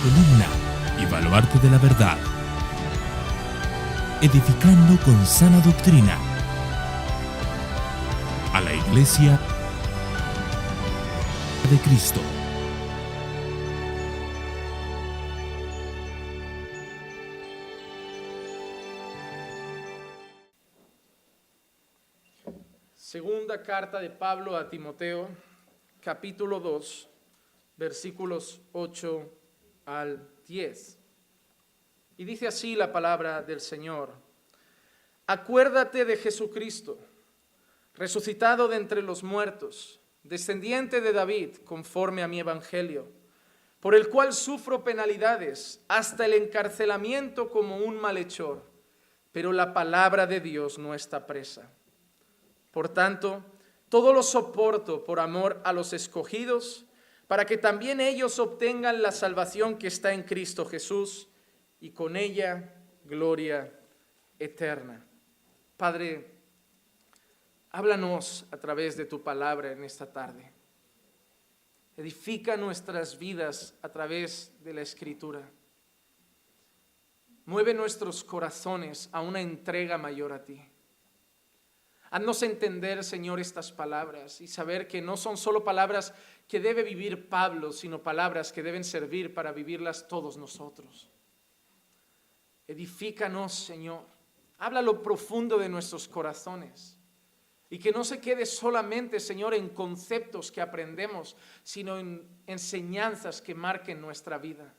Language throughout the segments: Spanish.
columna y baluarte de la verdad, edificando con sana doctrina a la Iglesia de Cristo. Segunda carta de Pablo a Timoteo, capítulo 2, versículos 8 al 10. Y dice así la palabra del Señor: Acuérdate de Jesucristo, resucitado de entre los muertos, descendiente de David, conforme a mi evangelio, por el cual sufro penalidades, hasta el encarcelamiento como un malhechor, pero la palabra de Dios no está presa. Por tanto, todo lo soporto por amor a los escogidos, para que también ellos obtengan la salvación que está en Cristo Jesús, y con ella gloria eterna. Padre, háblanos a través de tu palabra en esta tarde. Edifica nuestras vidas a través de la Escritura. Mueve nuestros corazones a una entrega mayor a ti. Haznos entender, Señor, estas palabras y saber que no son solo palabras que debe vivir Pablo, sino palabras que deben servir para vivirlas todos nosotros. Edifícanos, Señor. Habla lo profundo de nuestros corazones y que no se quede solamente, Señor, en conceptos que aprendemos, sino en enseñanzas que marquen nuestra vida.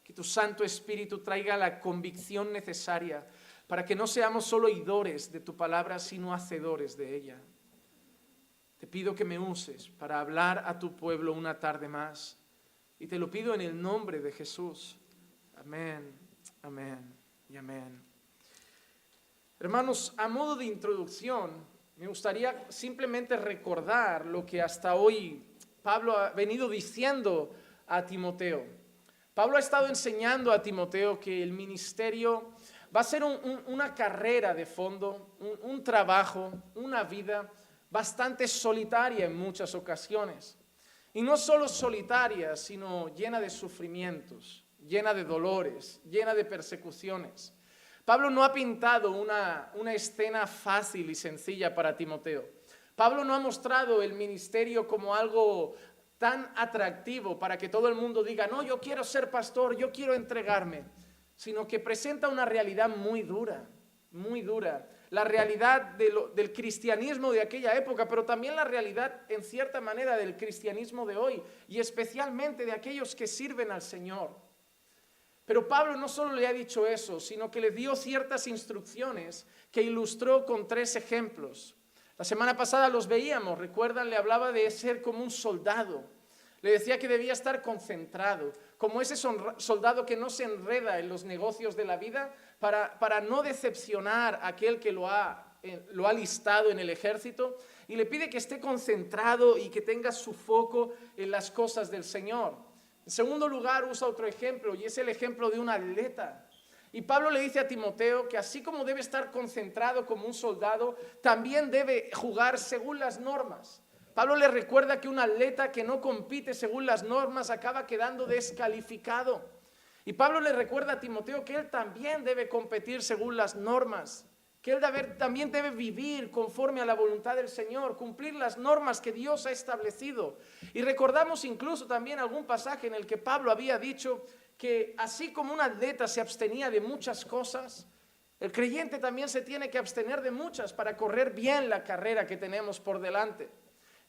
Que tu Santo Espíritu traiga la convicción necesaria para que no seamos solo oidores de tu palabra, sino hacedores de ella. Te pido que me uses para hablar a tu pueblo una tarde más, y te lo pido en el nombre de Jesús. Amén, amén y amén. Hermanos, a modo de introducción, me gustaría simplemente recordar lo que hasta hoy Pablo ha venido diciendo a Timoteo. Pablo ha estado enseñando a Timoteo que el ministerio va a ser una carrera de fondo, un trabajo, una vida bastante solitaria en muchas ocasiones. Y no solo solitaria, sino llena de sufrimientos, llena de dolores, llena de persecuciones. Pablo no ha pintado una escena fácil y sencilla para Timoteo. Pablo no ha mostrado el ministerio como algo tan atractivo para que todo el mundo diga, no, yo quiero ser pastor, yo quiero entregarme, sino que presenta una realidad muy dura, la realidad del cristianismo de aquella época, pero también la realidad en cierta manera del cristianismo de hoy, y especialmente de aquellos que sirven al Señor. Pero Pablo no solo le ha dicho eso, sino que le dio ciertas instrucciones que ilustró con 3 ejemplos. La semana pasada los veíamos, recuerdan, le hablaba de ser como un soldado. Le decía que debía estar concentrado, como ese soldado que no se enreda en los negocios de la vida para no decepcionar a aquel que lo ha alistado en el ejército, y le pide que esté concentrado y que tenga su foco en las cosas del Señor. En segundo lugar, usa otro ejemplo, y es el ejemplo de un atleta. Y Pablo le dice a Timoteo que así como debe estar concentrado como un soldado, también debe jugar según las normas. Pablo le recuerda que un atleta que no compite según las normas acaba quedando descalificado. Y Pablo le recuerda a Timoteo que él también debe competir según las normas, que él también debe vivir conforme a la voluntad del Señor, cumplir las normas que Dios ha establecido. Y recordamos incluso también algún pasaje en el que Pablo había dicho que así como un atleta se abstenía de muchas cosas, el creyente también se tiene que abstener de muchas para correr bien la carrera que tenemos por delante.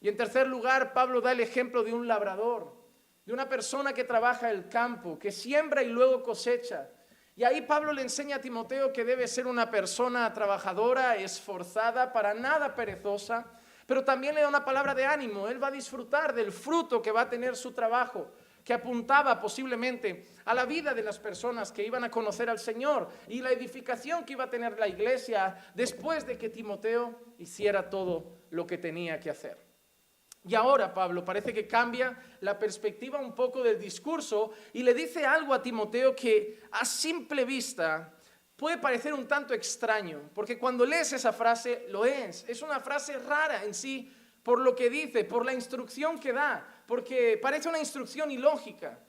Y en tercer lugar, Pablo da el ejemplo de un labrador, de una persona que trabaja el campo, que siembra y luego cosecha. Y ahí Pablo le enseña a Timoteo que debe ser una persona trabajadora, esforzada, para nada perezosa, pero también le da una palabra de ánimo. Él va a disfrutar del fruto que va a tener su trabajo, que apuntaba posiblemente a la vida de las personas que iban a conocer al Señor y la edificación que iba a tener la iglesia después de que Timoteo hiciera todo lo que tenía que hacer. Y ahora Pablo parece que cambia la perspectiva un poco del discurso y le dice algo a Timoteo que a simple vista puede parecer un tanto extraño, porque cuando lees esa frase lo es una frase rara en sí, por lo que dice, por la instrucción que da, porque parece una instrucción ilógica.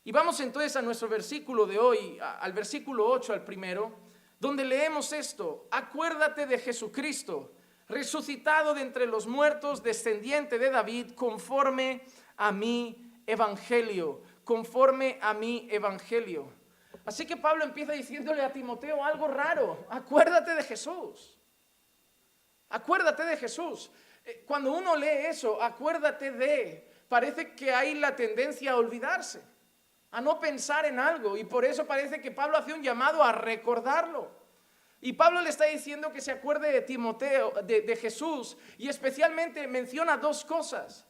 Y vamos entonces a nuestro versículo de hoy, al versículo 8, al primero, donde leemos esto: acuérdate de Jesucristo, resucitado de entre los muertos, descendiente de David, conforme a mi evangelio, conforme a mi evangelio. Así que Pablo empieza diciéndole a Timoteo algo raro: acuérdate de Jesús. Acuérdate de Jesús. Cuando uno lee eso, acuérdate de, parece que hay la tendencia a olvidarse, a no pensar en algo, y por eso parece que Pablo hace un llamado a recordarlo. Y Pablo le está diciendo que se acuerde de Timoteo, de Jesús, y especialmente menciona dos cosas: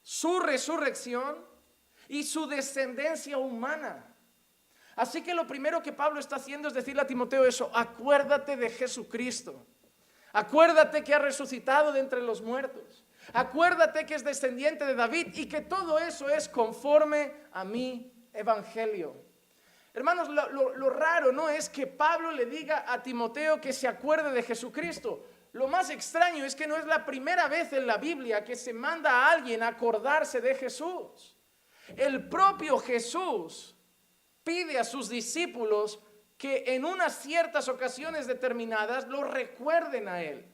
su resurrección y su descendencia humana. Así que lo primero que Pablo está haciendo es decirle a Timoteo eso: acuérdate de Jesucristo. Acuérdate que ha resucitado de entre los muertos. Acuérdate que es descendiente de David y que todo eso es conforme a mi evangelio. Hermanos, lo raro no es que Pablo le diga a Timoteo que se acuerde de Jesucristo. Lo más extraño es que no es la primera vez en la Biblia que se manda a alguien a acordarse de Jesús. El propio Jesús pide a sus discípulos que en unas ciertas ocasiones determinadas lo recuerden a Él.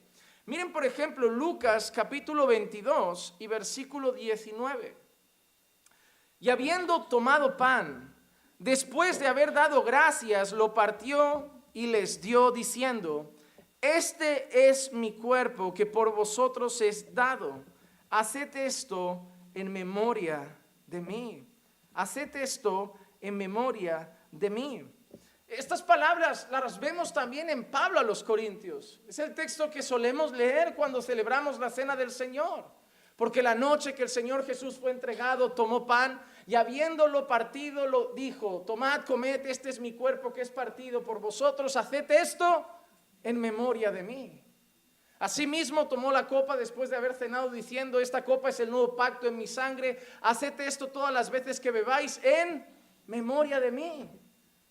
Miren, por ejemplo, Lucas capítulo 22 y versículo 19. Y habiendo tomado pan, después de haber dado gracias, lo partió y les dio, diciendo: este es mi cuerpo que por vosotros es dado. Haced esto en memoria de mí. Haced esto en memoria de mí. Estas palabras las vemos también en Pablo a los Corintios. Es el texto que solemos leer cuando celebramos la cena del Señor. Porque la noche que el Señor Jesús fue entregado, tomó pan y habiéndolo partido, lo dijo: tomad, comed, este es mi cuerpo que es partido por vosotros, haced esto en memoria de mí. Asimismo tomó la copa después de haber cenado, diciendo: esta copa es el nuevo pacto en mi sangre, haced esto todas las veces que bebáis en memoria de mí.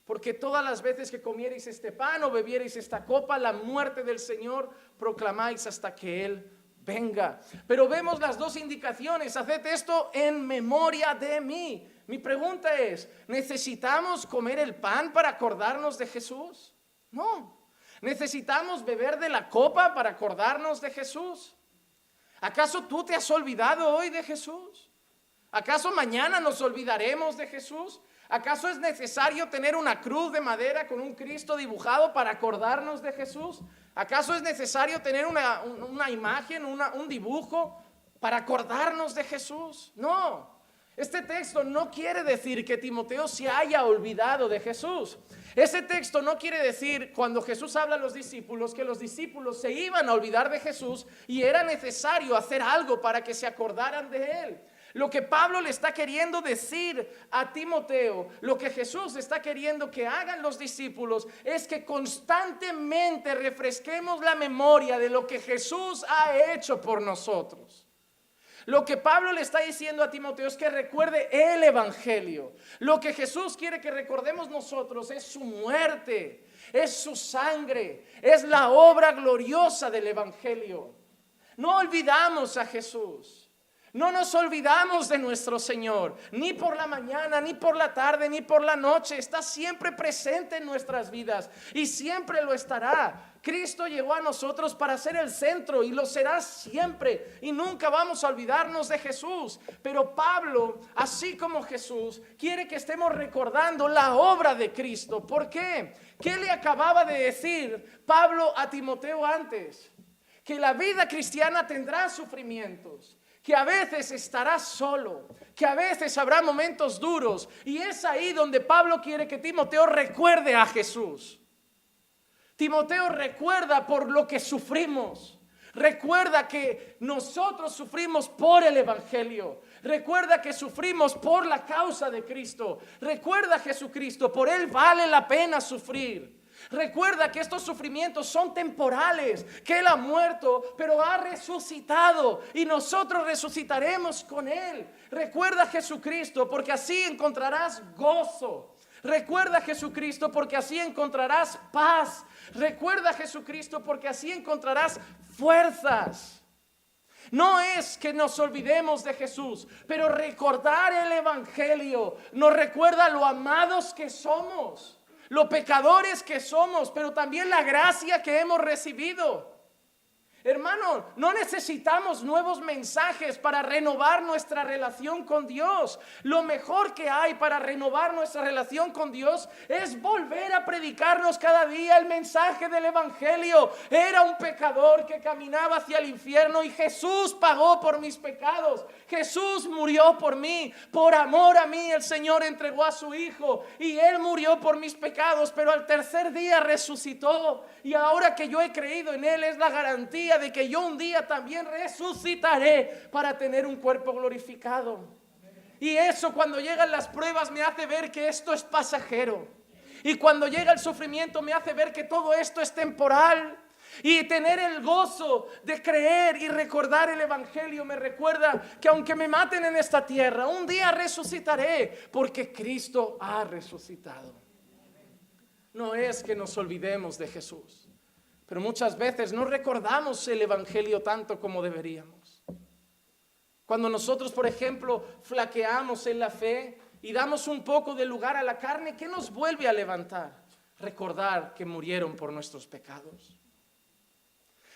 Porque todas las veces que comierais este pan o bebierais esta copa, la muerte del Señor proclamáis hasta que Él venga. Pero vemos las dos indicaciones: haced esto en memoria de mí. Mi pregunta es: ¿necesitamos comer el pan para acordarnos de Jesús? No. ¿Necesitamos beber de la copa para acordarnos de Jesús? ¿Acaso tú te has olvidado hoy de Jesús? ¿Acaso mañana nos olvidaremos de Jesús? ¿Acaso es necesario tener una cruz de madera con un Cristo dibujado para acordarnos de Jesús? ¿Acaso es necesario tener una imagen, un dibujo para acordarnos de Jesús? No. Este texto no quiere decir que Timoteo se haya olvidado de Jesús. Ese texto no quiere decir, cuando Jesús habla a los discípulos, que los discípulos se iban a olvidar de Jesús y era necesario hacer algo para que se acordaran de Él. Lo que Pablo le está queriendo decir a Timoteo, lo que Jesús está queriendo que hagan los discípulos, es que constantemente refresquemos la memoria de lo que Jesús ha hecho por nosotros. Lo que Pablo le está diciendo a Timoteo es que recuerde el evangelio. Lo que Jesús quiere que recordemos nosotros es su muerte, es su sangre, es la obra gloriosa del evangelio. No olvidamos a Jesús. No nos olvidamos de nuestro Señor, ni por la mañana, ni por la tarde, ni por la noche. Está siempre presente en nuestras vidas y siempre lo estará. Cristo llegó a nosotros para ser el centro y lo será siempre. Y nunca vamos a olvidarnos de Jesús. Pero Pablo, así como Jesús, quiere que estemos recordando la obra de Cristo. ¿Por qué? ¿Qué le acababa de decir Pablo a Timoteo antes? Que la vida cristiana tendrá sufrimientos, que a veces estarás solo, que a veces habrá momentos duros. Y es ahí donde Pablo quiere que Timoteo recuerde a Jesús. Timoteo, recuerda por lo que sufrimos. Recuerda que nosotros sufrimos por el evangelio. Recuerda que sufrimos por la causa de Cristo. Recuerda a Jesucristo, por Él vale la pena sufrir. Recuerda que estos sufrimientos son temporales, que Él ha muerto, pero ha resucitado y nosotros resucitaremos con Él. Recuerda a Jesucristo, porque así encontrarás gozo. Recuerda a Jesucristo, porque así encontrarás paz. Recuerda a Jesucristo, porque así encontrarás fuerzas. No es que nos olvidemos de Jesús, pero recordar el Evangelio nos recuerda lo amados que somos, lo pecadores que somos, pero también la gracia que hemos recibido. Hermano, no necesitamos nuevos mensajes para renovar nuestra relación con Dios. Lo mejor que hay para renovar nuestra relación con Dios es volver a predicarnos cada día el mensaje del Evangelio. Era un pecador que caminaba hacia el infierno y Jesús pagó por mis pecados. Jesús murió por mí. Por amor a mí el Señor entregó a su Hijo y Él murió por mis pecados, pero al tercer día resucitó. Y ahora que yo he creído en Él es la garantía de que yo un día también resucitaré para tener un cuerpo glorificado. Y eso, cuando llegan las pruebas, me hace ver que esto es pasajero. Y cuando llega el sufrimiento me hace ver que todo esto es temporal. Y tener el gozo de creer y recordar el Evangelio me recuerda que aunque me maten en esta tierra, un día resucitaré porque Cristo ha resucitado. No es que nos olvidemos de Jesús, pero muchas veces no recordamos el Evangelio tanto como deberíamos. Cuando nosotros, por ejemplo, flaqueamos en la fe y damos un poco de lugar a la carne, ¿qué nos vuelve a levantar? Recordar que murieron por nuestros pecados.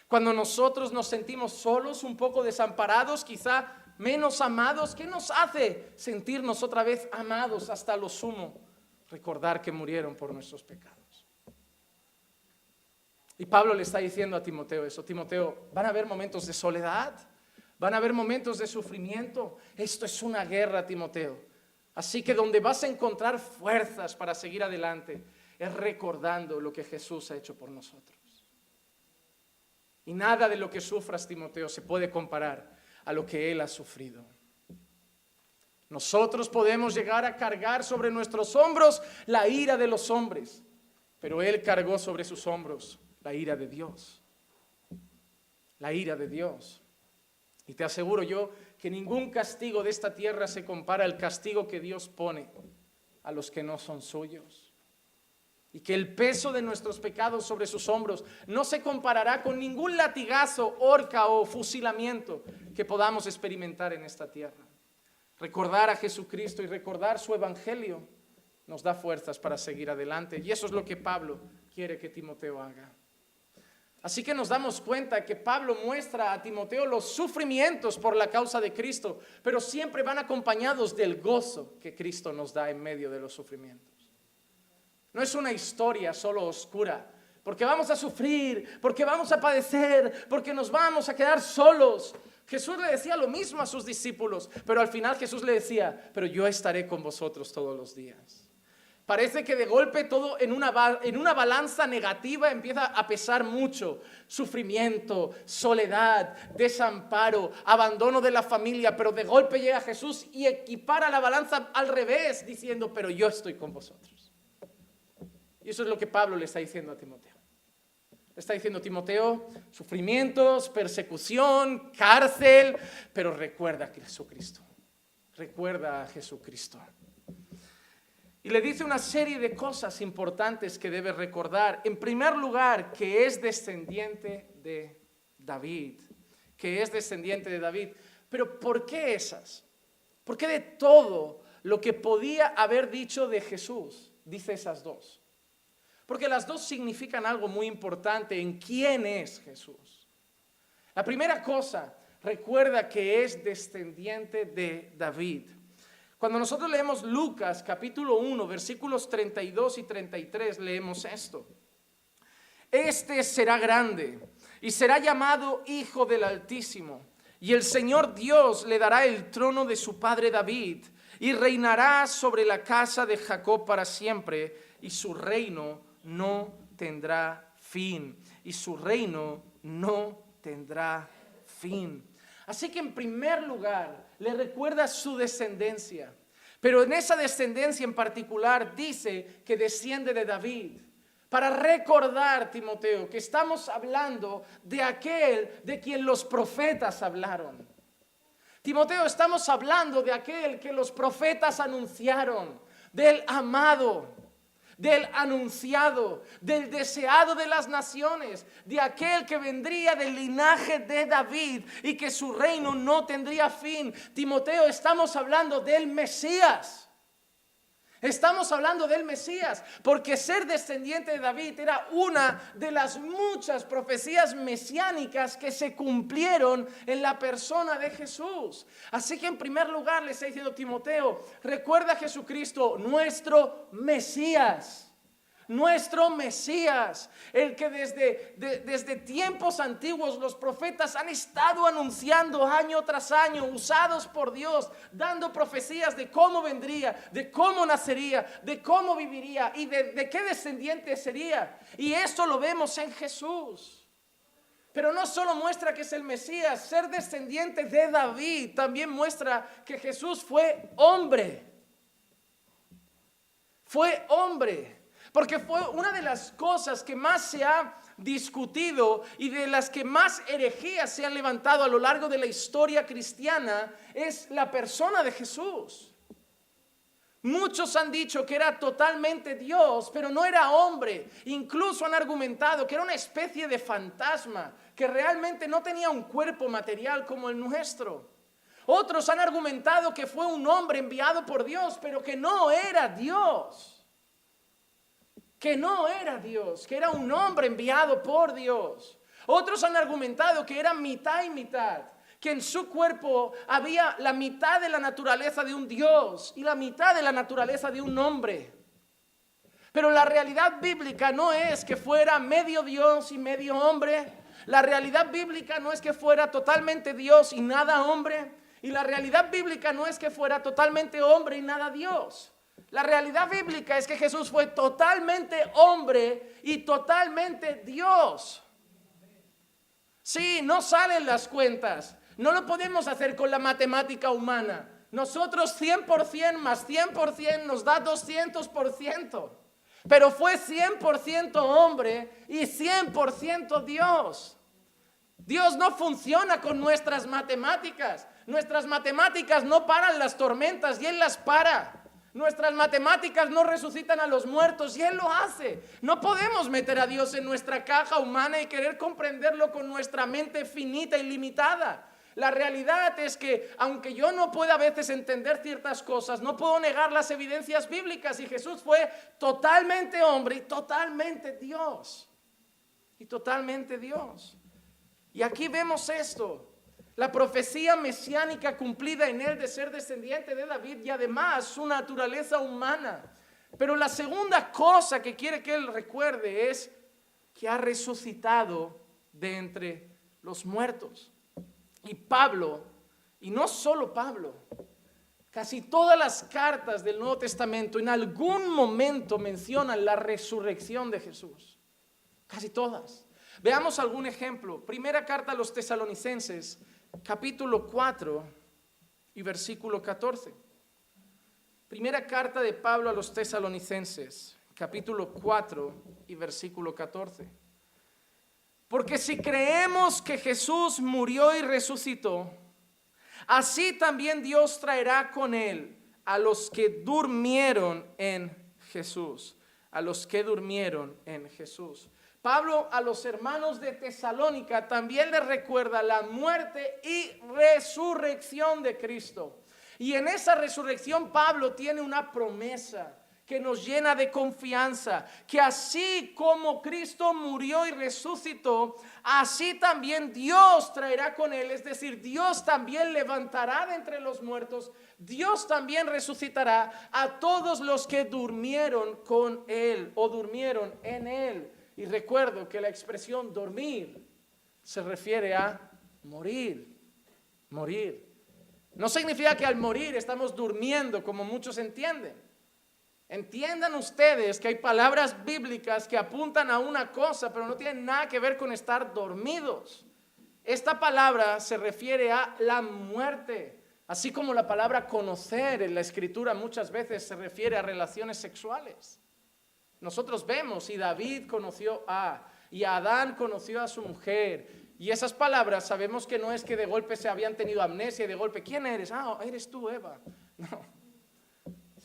Cuando nosotros nos sentimos solos, un poco desamparados, quizá menos amados, ¿qué nos hace sentirnos otra vez amados hasta lo sumo? Recordar que murieron por nuestros pecados. Y Pablo le está diciendo a Timoteo eso. Timoteo, van a haber momentos de soledad, van a haber momentos de sufrimiento. Esto es una guerra, Timoteo. Así que donde vas a encontrar fuerzas para seguir adelante es recordando lo que Jesús ha hecho por nosotros. Y nada de lo que sufras, Timoteo, se puede comparar a lo que Él ha sufrido. Nosotros podemos llegar a cargar sobre nuestros hombros la ira de los hombres, pero Él cargó sobre sus hombros la ira de Dios. La ira de Dios. Y te aseguro yo que ningún castigo de esta tierra se compara al castigo que Dios pone a los que no son suyos. Y que el peso de nuestros pecados sobre sus hombros no se comparará con ningún latigazo, horca o fusilamiento que podamos experimentar en esta tierra. Recordar a Jesucristo y recordar su Evangelio nos da fuerzas para seguir adelante. Y eso es lo que Pablo quiere que Timoteo haga. Así que nos damos cuenta que Pablo muestra a Timoteo los sufrimientos por la causa de Cristo, pero siempre van acompañados del gozo que Cristo nos da en medio de los sufrimientos. No es una historia solo oscura, porque vamos a sufrir, porque vamos a padecer, porque nos vamos a quedar solos. Jesús le decía lo mismo a sus discípulos, pero al final Jesús le decía, pero yo estaré con vosotros todos los días. Parece que de golpe todo en una balanza negativa empieza a pesar mucho. Sufrimiento, soledad, desamparo, abandono de la familia, pero de golpe llega Jesús y equipara la balanza al revés, diciendo, pero yo estoy con vosotros. Y eso es lo que Pablo le está diciendo a Timoteo. Está diciendo, Timoteo, sufrimientos, persecución, cárcel, pero recuerda a Jesucristo. Recuerda a Jesucristo. Y le dice una serie de cosas importantes que debe recordar. En primer lugar, que es descendiente de David. Que es descendiente de David. Pero ¿por qué esas? ¿Por qué de todo lo que podía haber dicho de Jesús, dice esas dos? Porque las dos significan algo muy importante en quién es Jesús. La primera cosa, recuerda que es descendiente de David. Cuando nosotros leemos Lucas capítulo 1, versículos 32 y 33, leemos esto. Este será grande y será llamado Hijo del Altísimo, y el Señor Dios le dará el trono de su padre David, y reinará sobre la casa de Jacob para siempre, y su reino no tendrá fin. Y su reino no tendrá fin. Así que en primer lugar le recuerda su descendencia. Pero en esa descendencia en particular dice que desciende de David. Para recordar, Timoteo, que estamos hablando de aquel de quien los profetas hablaron. Timoteo, estamos hablando de aquel que los profetas anunciaron, del amado, del anunciado, del deseado de las naciones, de aquel que vendría del linaje de David y que su reino no tendría fin. Timoteo, estamos hablando del Mesías. Estamos hablando del Mesías, porque ser descendiente de David era una de las muchas profecías mesiánicas que se cumplieron en la persona de Jesús. Así que en primer lugar le está diciendo Timoteo, recuerda a Jesucristo, nuestro Mesías. Nuestro Mesías, el que desde tiempos antiguos los profetas han estado anunciando año tras año, usados por Dios, dando profecías de cómo vendría, de cómo nacería, de cómo viviría y de qué descendiente sería. Y esto lo vemos en Jesús. Pero no solo muestra que es el Mesías, ser descendiente de David también muestra que Jesús fue hombre. Fue hombre. Porque fue una de las cosas que más se ha discutido y de las que más herejías se han levantado a lo largo de la historia cristiana es la persona de Jesús. Muchos han dicho que era totalmente Dios, pero no era hombre. Incluso han argumentado que era una especie de fantasma, que realmente no tenía un cuerpo material como el nuestro. Otros han argumentado que fue un hombre enviado por Dios, pero que no era Dios. Que no era Dios, que era un hombre enviado por Dios. Otros han argumentado que era mitad y mitad, que en su cuerpo había la mitad de la naturaleza de un Dios y la mitad de la naturaleza de un hombre. Pero la realidad bíblica no es que fuera medio Dios y medio hombre. La realidad bíblica no es que fuera totalmente Dios y nada hombre. Y la realidad bíblica no es que fuera totalmente hombre y nada Dios. La realidad bíblica es que Jesús fue totalmente hombre y totalmente Dios. Sí, no salen las cuentas. No lo podemos hacer con la matemática humana. Nosotros 100% más 100% nos da 200%. Pero fue 100% hombre y 100% Dios. Dios no funciona con nuestras matemáticas. Nuestras matemáticas no paran las tormentas y Él las para. Nuestras matemáticas no resucitan a los muertos y Él lo hace. No podemos meter a Dios en nuestra caja humana y querer comprenderlo con nuestra mente finita y limitada. La realidad es que aunque yo no pueda a veces entender ciertas cosas, no puedo negar las evidencias bíblicas y Jesús fue totalmente hombre y totalmente Dios. Y totalmente Dios. Y aquí vemos esto. La profecía mesiánica cumplida en él de ser descendiente de David y además su naturaleza humana. Pero la segunda cosa que quiere que él recuerde es que ha resucitado de entre los muertos. Y Pablo, y no solo Pablo, casi todas las cartas del Nuevo Testamento en algún momento mencionan la resurrección de Jesús. Casi todas. Veamos algún ejemplo. Primera carta a los Tesalonicenses, capítulo 4 y versículo 14. Primera carta de Pablo a los Tesalonicenses, capítulo 4 y versículo 14. Porque si creemos que Jesús murió y resucitó, así también Dios traerá con él a los que durmieron en Jesús. A los que durmieron en Jesús. Pablo a los hermanos de Tesalónica también les recuerda la muerte y resurrección de Cristo. Y en esa resurrección Pablo tiene una promesa que nos llena de confianza, que así como Cristo murió y resucitó, así también Dios traerá con él, es decir, Dios también levantará de entre los muertos, Dios también resucitará a todos los que durmieron con él o durmieron en él. Y recuerdo que la expresión dormir se refiere a morir, morir. No significa que al morir estamos durmiendo como muchos entienden. Entiendan ustedes que hay palabras bíblicas que apuntan a una cosa, pero no tienen nada que ver con estar dormidos. Esta palabra se refiere a la muerte, así como la palabra conocer en la Escritura muchas veces se refiere a relaciones sexuales. Nosotros vemos, y David conoció y Adán conoció a su mujer, y esas palabras sabemos que no es que de golpe se habían tenido amnesia y de golpe, ¿quién eres? Ah, eres tú, Eva. No.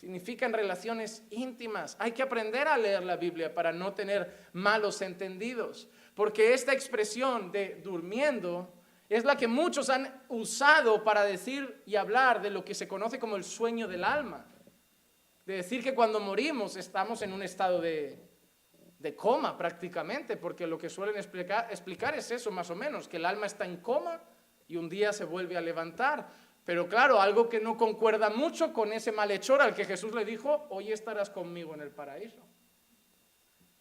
Significan relaciones íntimas. Hay que aprender a leer la Biblia para no tener malos entendidos. Porque esta expresión de durmiendo es la que muchos han usado para decir y hablar de lo que se conoce como el sueño del alma. De decir que cuando morimos estamos en un estado de coma prácticamente, porque lo que suelen explicar es eso más o menos, que el alma está en coma y un día se vuelve a levantar. Pero claro, algo que no concuerda mucho con ese malhechor al que Jesús le dijo, hoy estarás conmigo en el paraíso.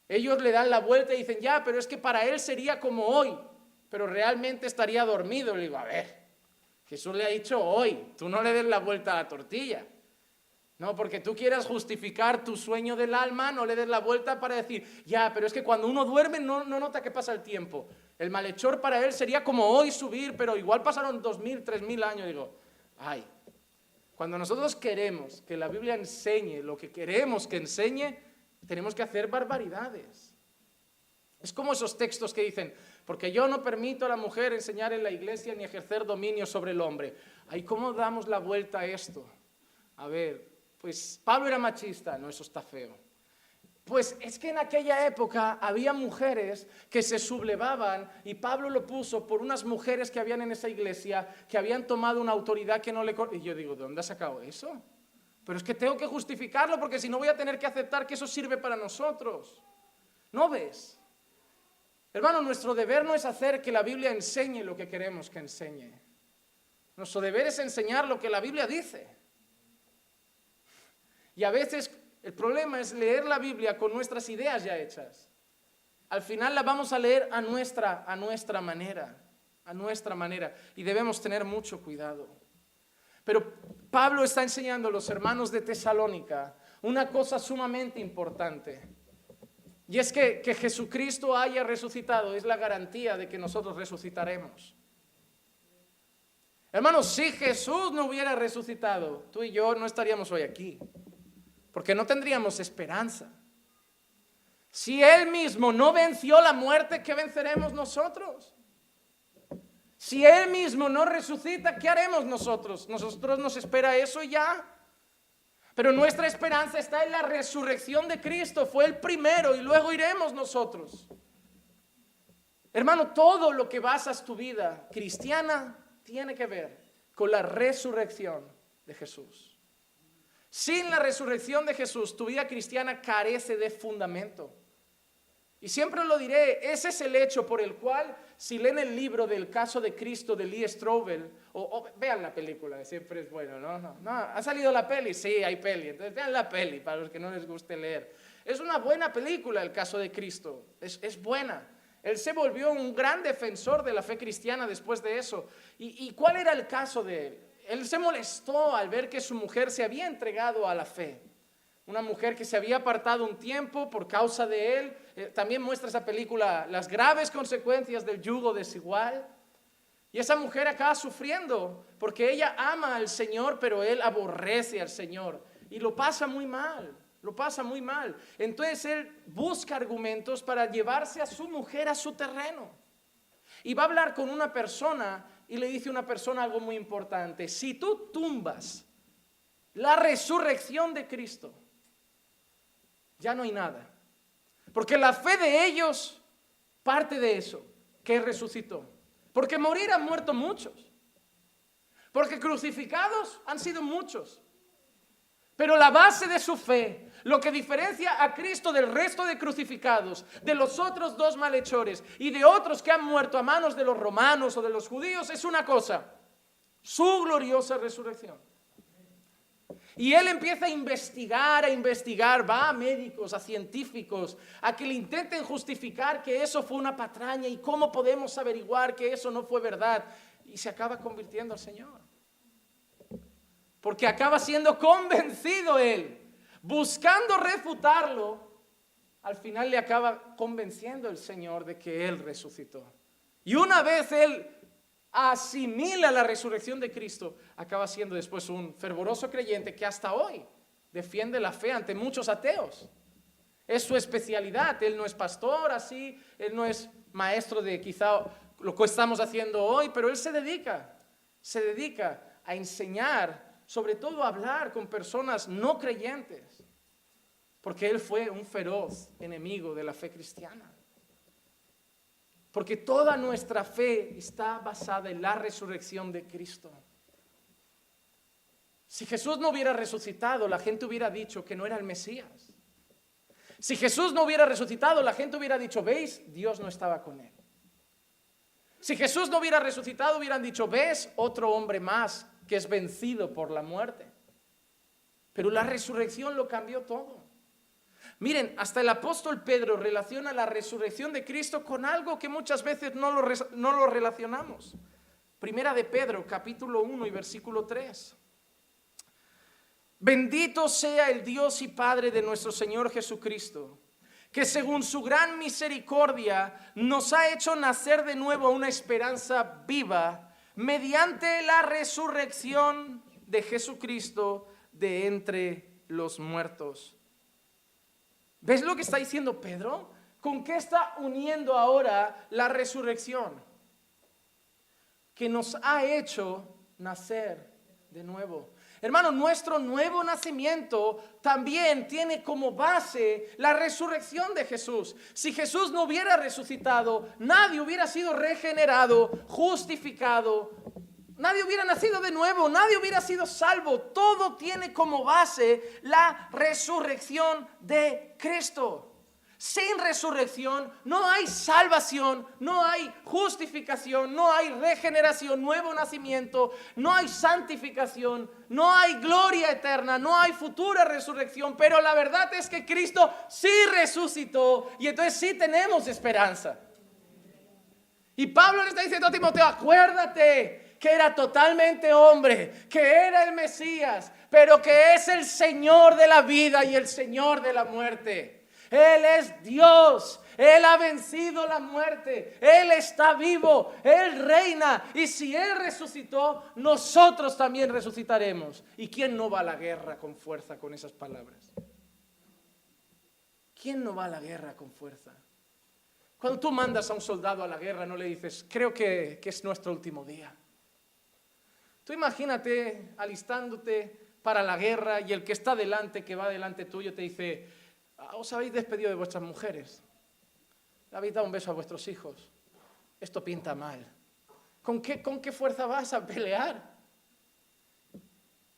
Ellos le dan la vuelta y dicen, ya, pero es que para él sería como hoy, pero realmente estaría dormido. Le digo, a ver, Jesús le ha dicho hoy, tú no le des la vuelta a la tortilla. No, porque tú quieras justificar tu sueño del alma, no le des la vuelta para decir, ya, pero es que cuando uno duerme no nota que pasa el tiempo. El malhechor para él sería como hoy subir, pero igual pasaron 2000, 3000 años. Digo, ay, cuando nosotros queremos que la Biblia enseñe lo que queremos que enseñe, tenemos que hacer barbaridades. Es como esos textos que dicen, porque yo no permito a la mujer enseñar en la iglesia ni ejercer dominio sobre el hombre. Ay, ¿cómo damos la vuelta a esto? A ver, pues Pablo era machista, no, eso está feo. Pues es que en aquella época había mujeres que se sublevaban y Pablo lo puso por unas mujeres que habían en esa iglesia que habían tomado una autoridad que no le... Y yo digo, ¿de dónde ha sacado eso? Pero es que tengo que justificarlo porque si no voy a tener que aceptar que eso sirve para nosotros. ¿No ves? Hermano, nuestro deber no es hacer que la Biblia enseñe lo que queremos que enseñe. Nuestro deber es enseñar lo que la Biblia dice. Y a veces el problema es leer la Biblia con nuestras ideas ya hechas. Al final la vamos a leer a nuestra manera, y debemos tener mucho cuidado. Pero Pablo está enseñando a los hermanos de Tesalónica una cosa sumamente importante. Y es que Jesucristo haya resucitado es la garantía de que nosotros resucitaremos. Hermanos, si Jesús no hubiera resucitado, tú y yo no estaríamos hoy aquí. Porque no tendríamos esperanza. Si Él mismo no venció la muerte, ¿qué venceremos nosotros? Si Él mismo no resucita, ¿qué haremos nosotros? Nosotros nos espera eso ya. Pero nuestra esperanza está en la resurrección de Cristo. Fue el primero y luego iremos nosotros. Hermano, todo lo que basas tu vida cristiana tiene que ver con la resurrección de Jesús. Sin la resurrección de Jesús, tu vida cristiana carece de fundamento. Y siempre lo diré, ese es el hecho por el cual, si leen el libro del caso de Cristo de Lee Strobel, o vean la película, siempre es bueno, ¿no? ¿Ha salido la peli? Sí, hay peli, entonces vean la peli para los que no les guste leer. Es una buena película el caso de Cristo, es buena. Él se volvió un gran defensor de la fe cristiana después de eso. ¿Y cuál era el caso de él? Él se molestó al ver que su mujer se había entregado a la fe. Una mujer que se había apartado un tiempo por causa de él. También muestra esa película las graves consecuencias del yugo desigual. Y esa mujer acaba sufriendo porque ella ama al Señor, pero él aborrece al Señor. Y lo pasa muy mal, Entonces él busca argumentos para llevarse a su mujer a su terreno. Y va a hablar con una persona y le dice a una persona algo muy importante. Si tú tumbas la resurrección de Cristo, ya no hay nada. Porque la fe de ellos parte de eso, que resucitó. Porque morir han muerto muchos. Porque crucificados han sido muchos. Pero la base de su fe, lo que diferencia a Cristo del resto de crucificados, de los otros dos malhechores y de otros que han muerto a manos de los romanos o de los judíos, es una cosa: su gloriosa resurrección. Y él empieza a investigar, va a médicos, a científicos, a que le intenten justificar que eso fue una patraña y cómo podemos averiguar que eso no fue verdad. Y se acaba convirtiendo al Señor. Porque acaba siendo convencido él. Buscando refutarlo, al final le acaba convenciendo el Señor de que Él resucitó. Y una vez él asimila la resurrección de Cristo, acaba siendo después un fervoroso creyente que hasta hoy defiende la fe ante muchos ateos. Es su especialidad. Él no es pastor así, él no es maestro de quizá lo que estamos haciendo hoy, pero él se dedica a enseñar sobre todo hablar con personas no creyentes, porque él fue un feroz enemigo de la fe cristiana. Porque toda nuestra fe está basada en la resurrección de Cristo. Si Jesús no hubiera resucitado, la gente hubiera dicho que no era el Mesías. Si Jesús no hubiera resucitado, la gente hubiera dicho, ¿veis? Dios no estaba con él. Si Jesús no hubiera resucitado, hubieran dicho, ¿ves? Otro hombre más que es vencido por la muerte. Pero la resurrección lo cambió todo. Miren, hasta el apóstol Pedro relaciona la resurrección de Cristo con algo que muchas veces no lo relacionamos. Primera de Pedro, capítulo 1 y versículo 3. Bendito sea el Dios y Padre de nuestro Señor Jesucristo, que según su gran misericordia nos ha hecho nacer de nuevo a una esperanza viva mediante la resurrección de Jesucristo de entre los muertos. ¿Ves lo que está diciendo Pedro? ¿Con qué está uniendo ahora la resurrección? Que nos ha hecho nacer de nuevo. Hermano, nuestro nuevo nacimiento también tiene como base la resurrección de Jesús. Si Jesús no hubiera resucitado, nadie hubiera sido regenerado, justificado, nadie hubiera nacido de nuevo, nadie hubiera sido salvo. Todo tiene como base la resurrección de Cristo. Sin resurrección no hay salvación, no hay justificación, no hay regeneración, nuevo nacimiento, no hay santificación, no hay gloria eterna, no hay futura resurrección. Pero la verdad es que Cristo sí resucitó y entonces sí tenemos esperanza. Y Pablo le está diciendo a Timoteo, acuérdate que era totalmente hombre, que era el Mesías, pero que es el Señor de la vida y el Señor de la muerte. Él es Dios, Él ha vencido la muerte, Él está vivo, Él reina. Y si Él resucitó, nosotros también resucitaremos. ¿Y quién no va a la guerra con fuerza con esas palabras? ¿Quién no va a la guerra con fuerza? Cuando tú mandas a un soldado a la guerra, no le dices, creo que es nuestro último día. Tú imagínate alistándote para la guerra y el que está delante, que va delante tuyo, te dice, os habéis despedido de vuestras mujeres, le habéis dado un beso a vuestros hijos, esto pinta mal. ¿Con qué fuerza vas a pelear?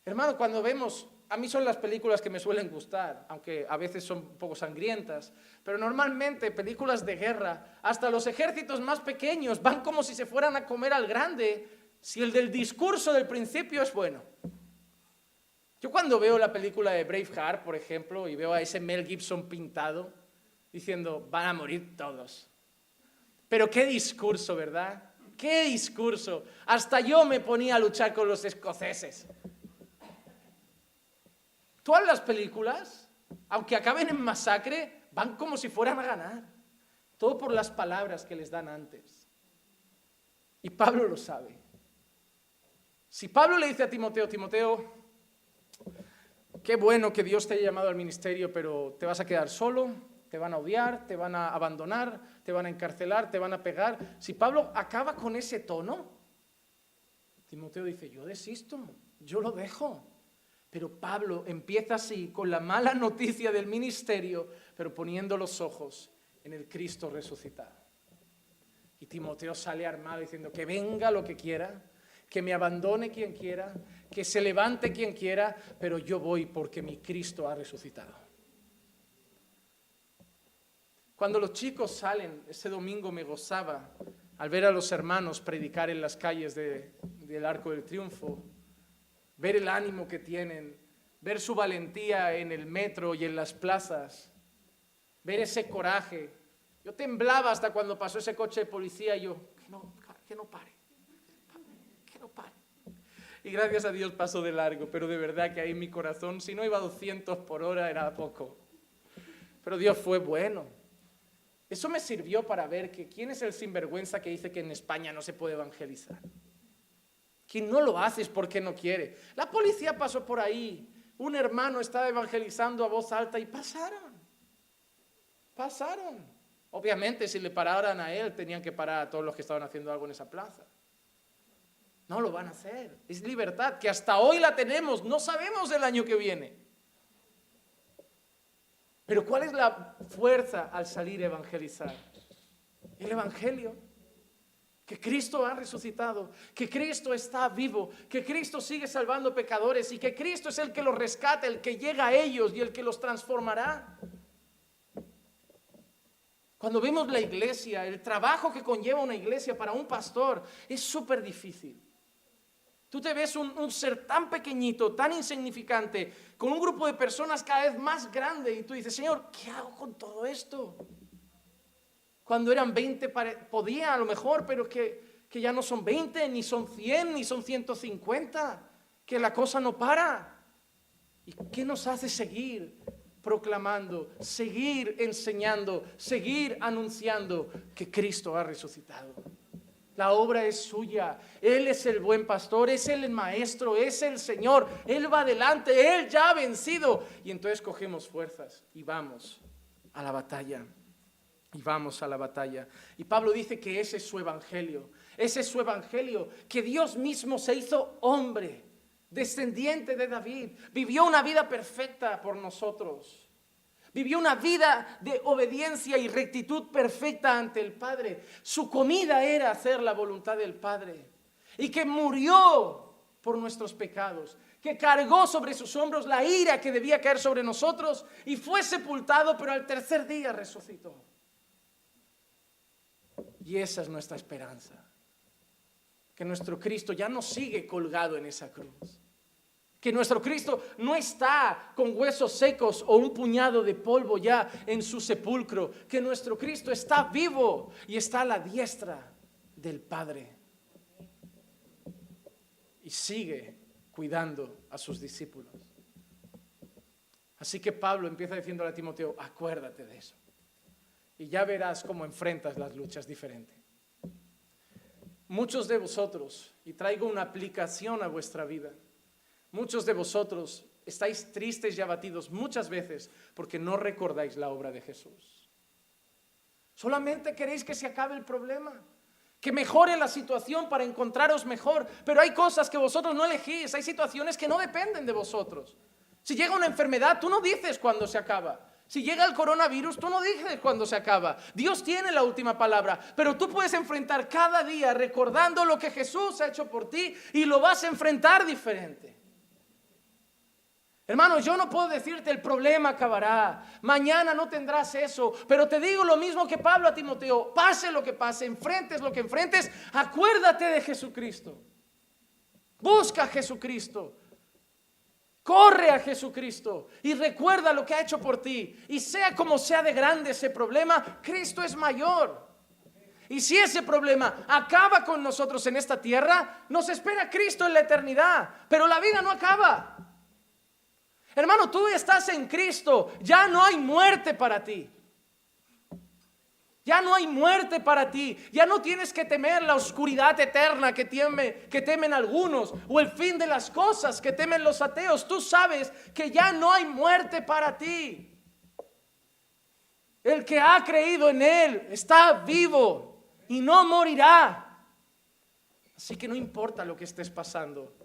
Hermano, cuando vemos, a mí son las películas que me suelen gustar, aunque a veces son un poco sangrientas, pero normalmente películas de guerra, hasta los ejércitos más pequeños van como si se fueran a comer al grande, si el del discurso del principio es bueno. Yo cuando veo la película de Braveheart, por ejemplo, y veo a ese Mel Gibson pintado, diciendo, van a morir todos. Pero qué discurso, ¿verdad? Qué discurso. Hasta yo me ponía a luchar con los escoceses. Todas las películas, aunque acaben en masacre, van como si fueran a ganar. Todo por las palabras que les dan antes. Y Pablo lo sabe. Si Pablo le dice a Timoteo, Timoteo, qué bueno que Dios te haya llamado al ministerio, pero te vas a quedar solo, te van a odiar, te van a abandonar, te van a encarcelar, te van a pegar. Si Pablo acaba con ese tono, Timoteo dice, yo desisto, yo lo dejo. Pero Pablo empieza así, con la mala noticia del ministerio, pero poniendo los ojos en el Cristo resucitado. Y Timoteo sale armado diciendo, que venga lo que quiera, que me abandone quien quiera, que se levante quien quiera, pero yo voy porque mi Cristo ha resucitado. Cuando los chicos salen, ese domingo me gozaba al ver a los hermanos predicar en las calles del Arco del Triunfo, ver el ánimo que tienen, ver su valentía en el metro y en las plazas, ver ese coraje. Yo temblaba hasta cuando pasó ese coche de policía y yo, que no pare. Y gracias a Dios pasó de largo, pero de verdad que ahí en mi corazón, si no iba a 200 por hora era poco. Pero Dios fue bueno. Eso me sirvió para ver que quién es el sinvergüenza que dice que en España no se puede evangelizar. Quien no lo hace es porque no quiere. La policía pasó por ahí, un hermano estaba evangelizando a voz alta y pasaron. Obviamente si le pararan a él tenían que parar a todos los que estaban haciendo algo en esa plaza. No lo van a hacer. Es libertad que hasta hoy la tenemos. No sabemos el año que viene. Pero ¿cuál es la fuerza al salir a evangelizar? El evangelio. Que Cristo ha resucitado, que Cristo está vivo, que Cristo sigue salvando pecadores y que Cristo es el que los rescata, el que llega a ellos y el que los transformará. Cuando vemos la iglesia, el trabajo que conlleva una iglesia para un pastor es súper difícil. Tú te ves un ser tan pequeñito, tan insignificante, con un grupo de personas cada vez más grande y tú dices, Señor, ¿qué hago con todo esto? Cuando eran 20 podía a lo mejor, pero que ya no son 20, ni son 100, ni son 150, que la cosa no para. ¿Y qué nos hace seguir proclamando, seguir enseñando, seguir anunciando que Cristo ha resucitado? La obra es suya, Él es el buen pastor, es Él el maestro, es el Señor, Él va adelante, Él ya ha vencido. Y entonces cogemos fuerzas y vamos a la batalla. Y vamos a la batalla. Y Pablo dice que ese es su evangelio. Ese es su evangelio, que Dios mismo se hizo hombre, descendiente de David. Vivió una vida perfecta por nosotros. Vivió una vida de obediencia y rectitud perfecta ante el Padre. Su comida era hacer la voluntad del Padre. Y que murió por nuestros pecados. Que cargó sobre sus hombros la ira que debía caer sobre nosotros. Y fue sepultado, pero al tercer día resucitó. Y esa es nuestra esperanza, que nuestro Cristo ya no sigue colgado en esa cruz, que nuestro Cristo no está con huesos secos o un puñado de polvo ya en su sepulcro, que nuestro Cristo está vivo y está a la diestra del Padre y sigue cuidando a sus discípulos. Así que Pablo empieza diciéndole a Timoteo, acuérdate de eso. Y ya verás cómo enfrentas las luchas diferente. Muchos de vosotros, y traigo una aplicación a vuestra vida, muchos de vosotros estáis tristes y abatidos muchas veces porque no recordáis la obra de Jesús. Solamente queréis que se acabe el problema, que mejore la situación para encontraros mejor, pero hay cosas que vosotros no elegís, hay situaciones que no dependen de vosotros. Si llega una enfermedad, tú no dices cuándo se acaba. Si llega el coronavirus, tú no dices cuándo se acaba. Dios tiene la última palabra, pero tú puedes enfrentar cada día recordando lo que Jesús ha hecho por ti y lo vas a enfrentar diferente. Hermano, yo no puedo decirte el problema acabará, mañana no tendrás eso, pero te digo lo mismo que Pablo a Timoteo, pase lo que pase, enfrentes lo que enfrentes, acuérdate de Jesucristo. Busca a Jesucristo. Corre a Jesucristo y recuerda lo que ha hecho por ti. Y sea como sea de grande ese problema, Cristo es mayor. Y si ese problema acaba con nosotros en esta tierra, nos espera Cristo en la eternidad. Pero la vida no acaba. Hermano, tú estás en Cristo. Ya no hay muerte para ti. Ya no hay muerte para ti. Ya no tienes que temer la oscuridad eterna que temen algunos, o el fin de las cosas que temen los ateos. Tú sabes que ya no hay muerte para ti. El que ha creído en Él está vivo y no morirá. Así que no importa lo que estés pasando,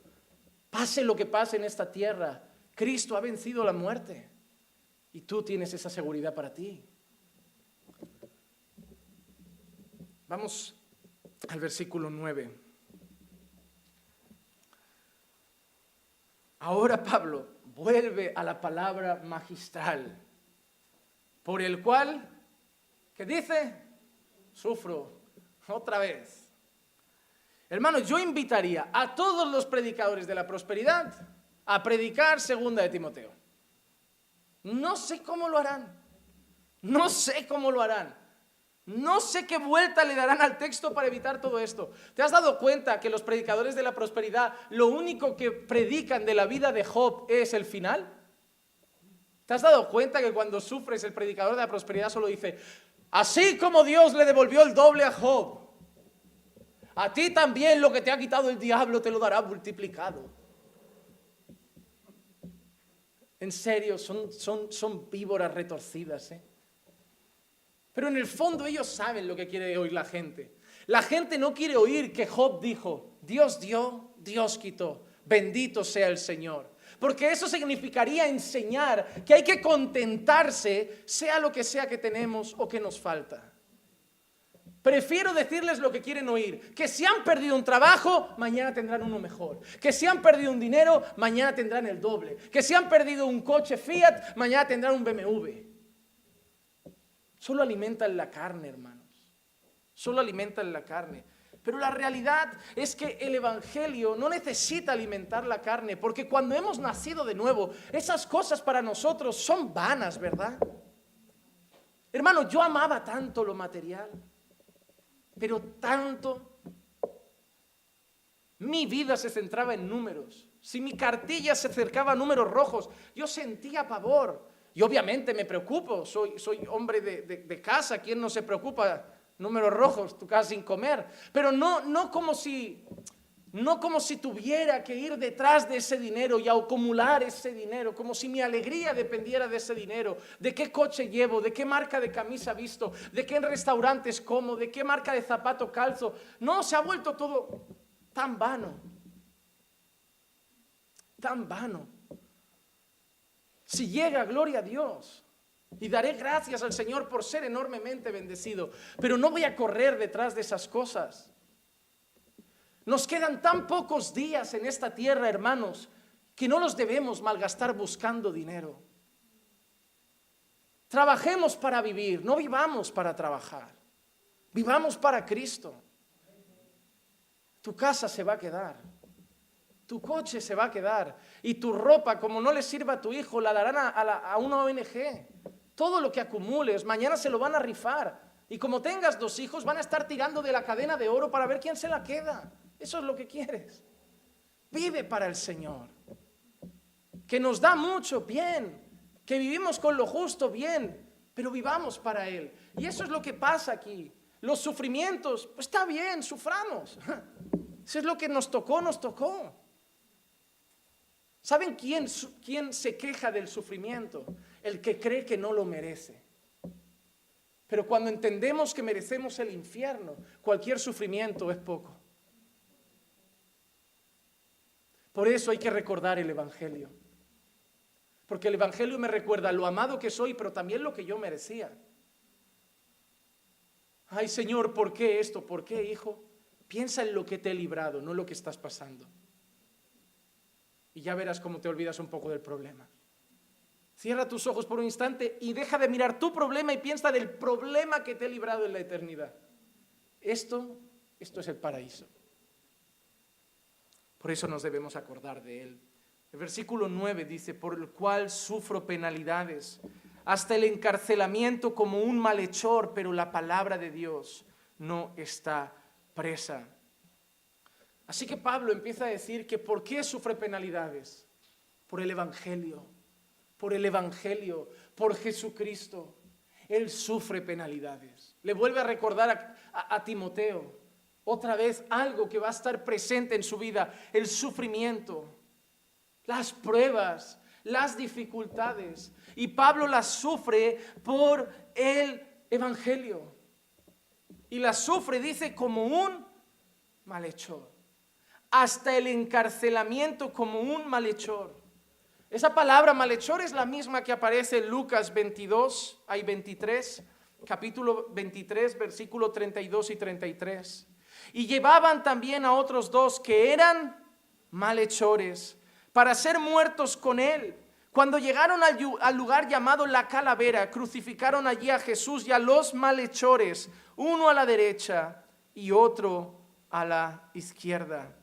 pase lo que pase en esta tierra, Cristo ha vencido la muerte y tú tienes esa seguridad para ti. Vamos al versículo 9. Ahora Pablo vuelve a la palabra magistral, por el cual, ¿qué dice? Sufro otra vez. Hermanos, yo invitaría a todos los predicadores de la prosperidad a predicar segunda de Timoteo. No sé cómo lo harán. No sé cómo lo harán. No sé qué vuelta le darán al texto para evitar todo esto. ¿Te has dado cuenta que los predicadores de la prosperidad lo único que predican de la vida de Job es el final? ¿Te has dado cuenta que cuando sufres el predicador de la prosperidad solo dice, así como Dios le devolvió el doble a Job, a ti también lo que te ha quitado el diablo te lo dará multiplicado? En serio, son víboras retorcidas, ¿eh? Pero en el fondo ellos saben lo que quiere oír la gente. La gente no quiere oír que Job dijo, Dios dio, Dios quitó. Bendito sea el Señor. Porque eso significaría enseñar que hay que contentarse, sea lo que sea que tenemos o que nos falta. Prefiero decirles lo que quieren oír, que si han perdido un trabajo, mañana tendrán uno mejor, que si han perdido un dinero, mañana tendrán el doble, que si han perdido un coche Fiat, mañana tendrán un BMW. Solo alimentan la carne, hermanos, solo alimentan la carne. Pero la realidad es que el evangelio no necesita alimentar la carne, porque cuando hemos nacido de nuevo, esas cosas para nosotros son vanas, ¿verdad? Hermano, yo amaba tanto lo material, pero tanto. Mi vida se centraba en números. Si mi cartilla se acercaba a números rojos, yo sentía pavor. Y obviamente me preocupo, soy hombre de casa, ¿quién no se preocupa? Números rojos, tu casa sin comer. Pero no como si tuviera que ir detrás de ese dinero y acumular ese dinero, como si mi alegría dependiera de ese dinero, de qué coche llevo, de qué marca de camisa visto, de qué restaurantes como, de qué marca de zapato calzo. No, se ha vuelto todo tan vano, tan vano. Si llega, gloria a Dios. Y daré gracias al Señor por ser enormemente bendecido. Pero no voy a correr detrás de esas cosas. Nos quedan tan pocos días en esta tierra, hermanos, que no los debemos malgastar buscando dinero. Trabajemos para vivir, no vivamos para trabajar. Vivamos para Cristo. Tu casa se va a quedar. Tu coche se va a quedar. Y tu ropa, como no le sirva a tu hijo, la darán a una ONG. Todo lo que acumules, mañana se lo van a rifar. Y como tengas 2 hijos, van a estar tirando de la cadena de oro para ver quién se la queda. Eso es lo que quieres. Vive para el Señor. Que nos da mucho, bien. Que vivimos con lo justo, bien. Pero vivamos para Él. Y eso es lo que pasa aquí. Los sufrimientos, pues está bien, suframos. Eso es lo que nos tocó, nos tocó. ¿Saben quién se queja del sufrimiento? El que cree que no lo merece. Pero cuando entendemos que merecemos el infierno, cualquier sufrimiento es poco. Por eso hay que recordar el evangelio. Porque el evangelio me recuerda lo amado que soy, pero también lo que yo merecía. Ay, Señor, ¿por qué esto? ¿Por qué, hijo? Piensa en lo que te he librado, no en lo que estás pasando. Y ya verás cómo te olvidas un poco del problema. Cierra tus ojos por un instante y deja de mirar tu problema y piensa del problema que te he librado en la eternidad. Esto es el paraíso. Por eso nos debemos acordar de él. El versículo 9 dice, por el cual sufro penalidades, hasta el encarcelamiento como un malhechor, pero la palabra de Dios no está presa. Así que Pablo empieza a decir que ¿por qué sufre penalidades? Por el evangelio, por Jesucristo. Él sufre penalidades. Le vuelve a recordar a Timoteo otra vez algo que va a estar presente en su vida: el sufrimiento, las pruebas, las dificultades. Y Pablo las sufre por el evangelio. Y las sufre, dice, como un malhechor. Hasta el encarcelamiento como un malhechor. Esa palabra malhechor es la misma que aparece en Lucas 23, capítulo 23, versículo 32 y 33. Y llevaban también a otros 2 que eran malhechores para ser muertos con él. Cuando llegaron al lugar llamado La Calavera, crucificaron allí a Jesús y a los malhechores, uno a la derecha y otro a la izquierda.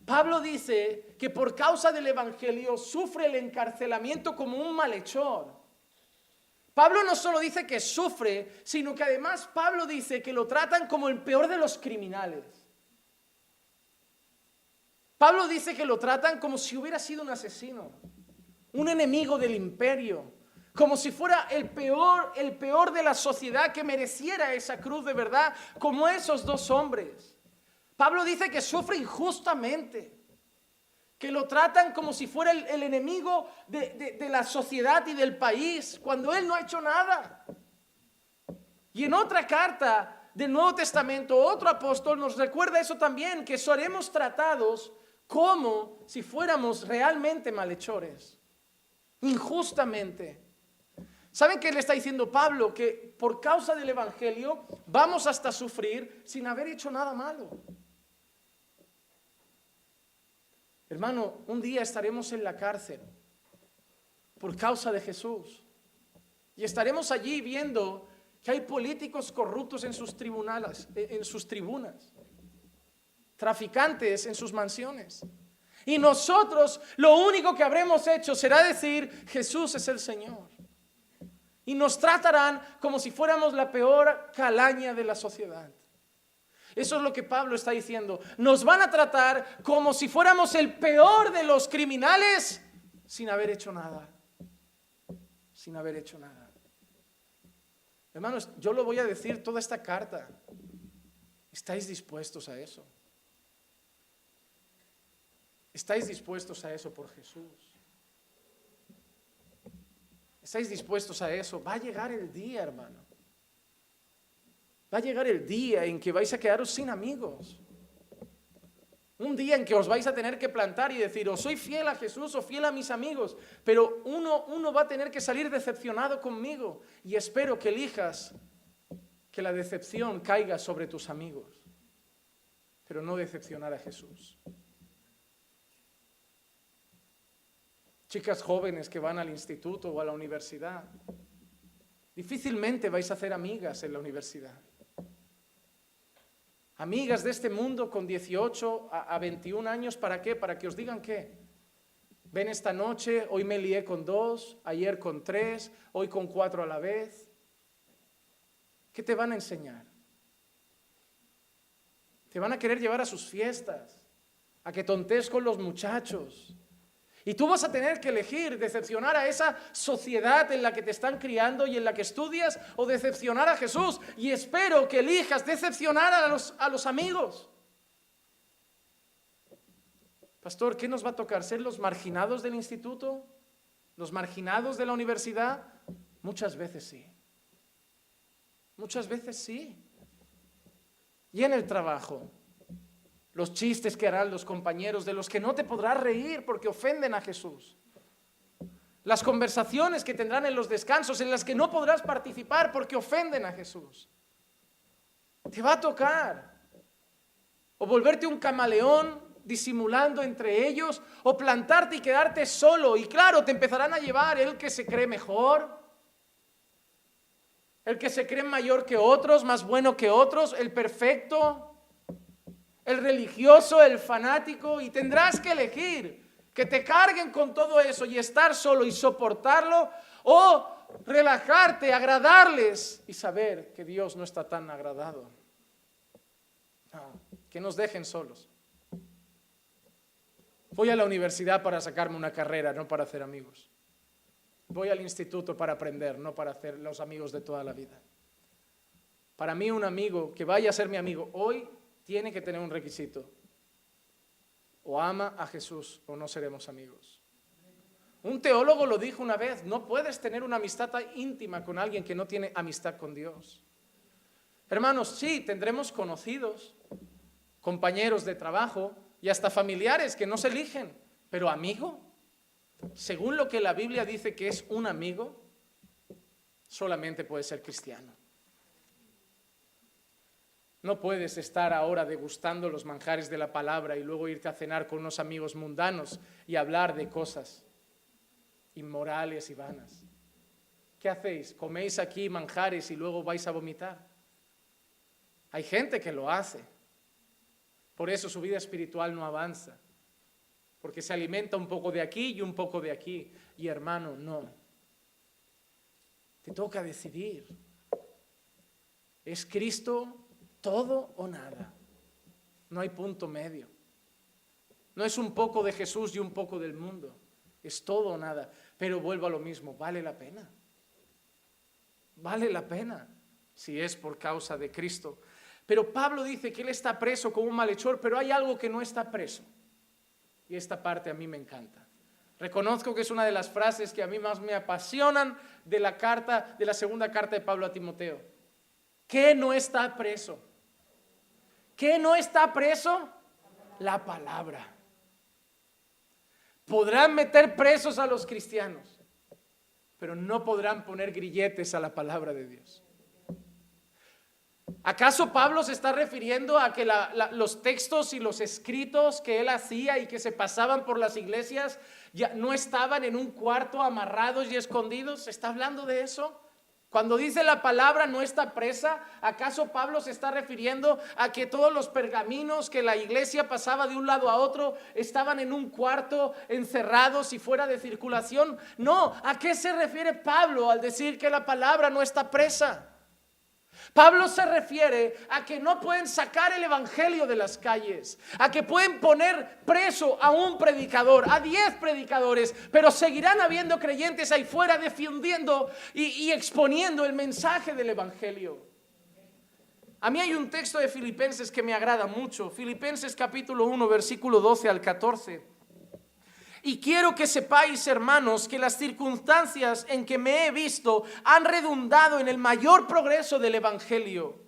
Pablo dice que por causa del evangelio sufre el encarcelamiento como un malhechor. Pablo no solo dice que sufre, sino que además Pablo dice que lo tratan como el peor de los criminales. Pablo dice que lo tratan como si hubiera sido un asesino, un enemigo del imperio, como si fuera el peor de la sociedad, que mereciera esa cruz de verdad, como esos 2 hombres. Pablo dice que sufre injustamente, que lo tratan como si fuera el enemigo de la sociedad y del país, cuando él no ha hecho nada. Y en otra carta del Nuevo Testamento, otro apóstol, nos recuerda eso también, que seremos tratados como si fuéramos realmente malhechores, injustamente. ¿Saben qué le está diciendo Pablo? Que por causa del Evangelio vamos hasta sufrir sin haber hecho nada malo. Hermano, un día estaremos en la cárcel por causa de Jesús. Y estaremos allí viendo que hay políticos corruptos en sus tribunales, en sus tribunas, traficantes en sus mansiones. Y nosotros lo único que habremos hecho será decir, Jesús es el Señor. Y nos tratarán como si fuéramos la peor calaña de la sociedad. Eso es lo que Pablo está diciendo. Nos van a tratar como si fuéramos el peor de los criminales sin haber hecho nada. Sin haber hecho nada. Hermanos, yo lo voy a decir toda esta carta. ¿Estáis dispuestos a eso? ¿Estáis dispuestos a eso por Jesús? ¿Estáis dispuestos a eso? Va a llegar el día, hermano. Va a llegar el día en que vais a quedaros sin amigos. Un día en que os vais a tener que plantar y decir, o soy fiel a Jesús o fiel a mis amigos, pero uno va a tener que salir decepcionado conmigo. Y espero que elijas que la decepción caiga sobre tus amigos, pero no decepcionar a Jesús. Chicas jóvenes que van al instituto o a la universidad, difícilmente vais a hacer amigas en la universidad. Amigas de este mundo con 18 a 21 años, ¿para qué? Para que os digan qué. Ven esta noche, hoy me lié con 2, ayer con 3, hoy con 4 a la vez. ¿Qué te van a enseñar? Te van a querer llevar a sus fiestas, a que tontees con los muchachos. Y tú vas a tener que elegir decepcionar a esa sociedad en la que te están criando y en la que estudias o decepcionar a Jesús. Y espero que elijas decepcionar a los amigos. Pastor, ¿qué nos va a tocar? ¿Ser los marginados del instituto? ¿Los marginados de la universidad? Muchas veces sí. Muchas veces sí. Y en el trabajo. Los chistes que harán los compañeros de los que no te podrás reír porque ofenden a Jesús. Las conversaciones que tendrán en los descansos en las que no podrás participar porque ofenden a Jesús. Te va a tocar. O volverte un camaleón disimulando entre ellos, o plantarte y quedarte solo. Y claro, te empezarán a llevar el que se cree mejor, el que se cree mayor que otros, más bueno que otros, el perfecto, el religioso, el fanático, y tendrás que elegir que te carguen con todo eso y estar solo y soportarlo, o relajarte, agradarles y saber que Dios no está tan agradado. No, que nos dejen solos. Voy a la universidad para sacarme una carrera, no para hacer amigos. Voy al instituto para aprender, no para hacer los amigos de toda la vida. Para mí, un amigo que vaya a ser mi amigo hoy tiene que tener un requisito: o ama a Jesús o no seremos amigos. Un teólogo lo dijo una vez: no puedes tener una amistad íntima con alguien que no tiene amistad con Dios. Hermanos, sí, tendremos conocidos, compañeros de trabajo y hasta familiares que no se eligen, pero amigo, según lo que la Biblia dice que es un amigo, solamente puede ser cristiano. No puedes estar ahora degustando los manjares de la palabra y luego irte a cenar con unos amigos mundanos y hablar de cosas inmorales y vanas. ¿Qué hacéis? ¿Coméis aquí manjares y luego vais a vomitar? Hay gente que lo hace. Por eso su vida espiritual no avanza. Porque se alimenta un poco de aquí y un poco de aquí. Y hermano, no. Te toca decidir. ¿Es Cristo todo o nada? No hay punto medio. No es un poco de Jesús y un poco del mundo. Es todo o nada. Pero vuelvo a lo mismo, vale la pena. Vale la pena si es por causa de Cristo. Pero Pablo dice que él está preso como un malhechor, pero hay algo que no está preso. Y esta parte a mí me encanta. Reconozco que es una de las frases que a mí más me apasionan de la segunda carta de Pablo a Timoteo. ¿Qué no está preso? ¿Qué no está preso? La palabra. Podrán meter presos a los cristianos, pero no podrán poner grilletes a la palabra de Dios. ¿Acaso Pablo se está refiriendo a que los textos y los escritos que él hacía y que se pasaban por las iglesias ya no estaban en un cuarto amarrados y escondidos? ¿Se está hablando de eso? Cuando dice la palabra no está presa, ¿acaso Pablo se está refiriendo a que todos los pergaminos que la iglesia pasaba de un lado a otro estaban en un cuarto encerrados y fuera de circulación? No, ¿a qué se refiere Pablo al decir que la palabra no está presa? Pablo se refiere a que no pueden sacar el evangelio de las calles, a que pueden poner preso a un predicador, a 10 predicadores, pero seguirán habiendo creyentes ahí fuera difundiendo y exponiendo el mensaje del evangelio. A mí hay un texto de Filipenses que me agrada mucho, Filipenses capítulo 1, versículo 12 al 14. Y quiero que sepáis, hermanos, que las circunstancias en que me he visto han redundado en el mayor progreso del evangelio.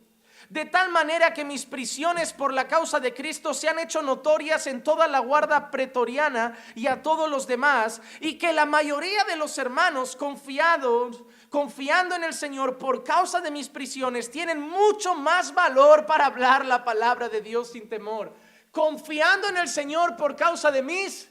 De tal manera que mis prisiones por la causa de Cristo se han hecho notorias en toda la guardia pretoriana y a todos los demás, y que la mayoría de los hermanos confiando en el Señor por causa de mis prisiones, tienen mucho más valor para hablar la palabra de Dios sin temor. Confiando en el Señor por causa de mis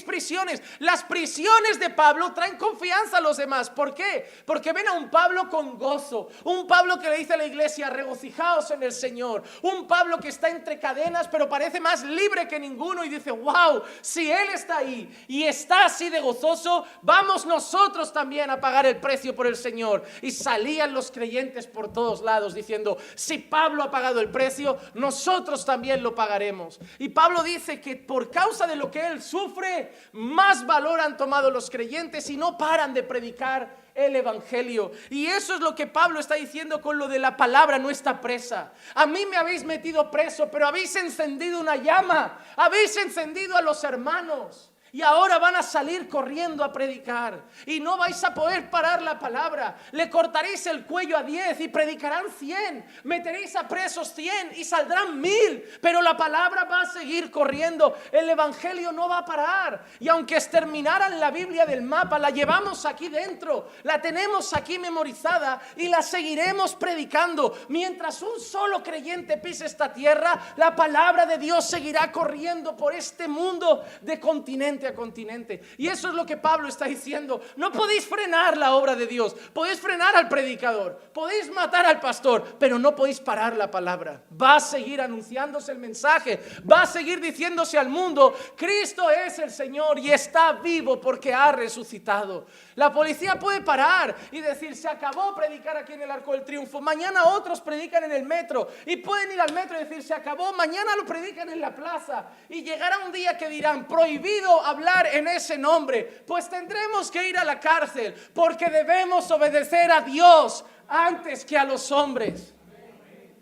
prisiones. Las prisiones de Pablo traen confianza a los demás. ¿Por qué? Porque ven a un Pablo con gozo, un Pablo que le dice a la iglesia: regocijaos en el Señor, un Pablo que está entre cadenas pero parece más libre que ninguno y dice: wow, si él está ahí y está así de gozoso, vamos nosotros también a pagar el precio por el Señor. Y salían los creyentes por todos lados diciendo: si Pablo ha pagado el precio, nosotros también lo pagaremos. Y Pablo dice que por causa de lo que él sufre, más valor han tomado los creyentes y no paran de predicar el evangelio. Y eso es lo que Pablo está diciendo con lo de la palabra no está presa. A mí me habéis metido preso, pero habéis encendido una llama, habéis encendido a los hermanos. Y ahora van a salir corriendo a predicar. Y no vais a poder parar la palabra. Le cortaréis el cuello a 10 y predicarán 100. Meteréis a presos 100 y saldrán 1000. Pero la palabra va a seguir corriendo. El evangelio no va a parar. Y aunque exterminaran la Biblia del mapa, la llevamos aquí dentro. La tenemos aquí memorizada y la seguiremos predicando. Mientras un solo creyente pise esta tierra, la palabra de Dios seguirá corriendo por este mundo de continente a continente. Y eso es lo que Pablo está diciendo. No podéis frenar la obra de Dios, podéis frenar al predicador, podéis matar al pastor, pero no podéis parar la palabra. Va a seguir anunciándose el mensaje, va a seguir diciéndose al mundo: Cristo es el Señor y está vivo porque ha resucitado. La policía puede parar y decir: se acabó predicar aquí en el Arco del Triunfo, mañana otros predican en el metro, y pueden ir al metro y decir: se acabó, mañana lo predican en la plaza, y llegará un día que dirán: prohibido hablar en ese nombre. Pues tendremos que ir a la cárcel porque debemos obedecer a Dios antes que a los hombres.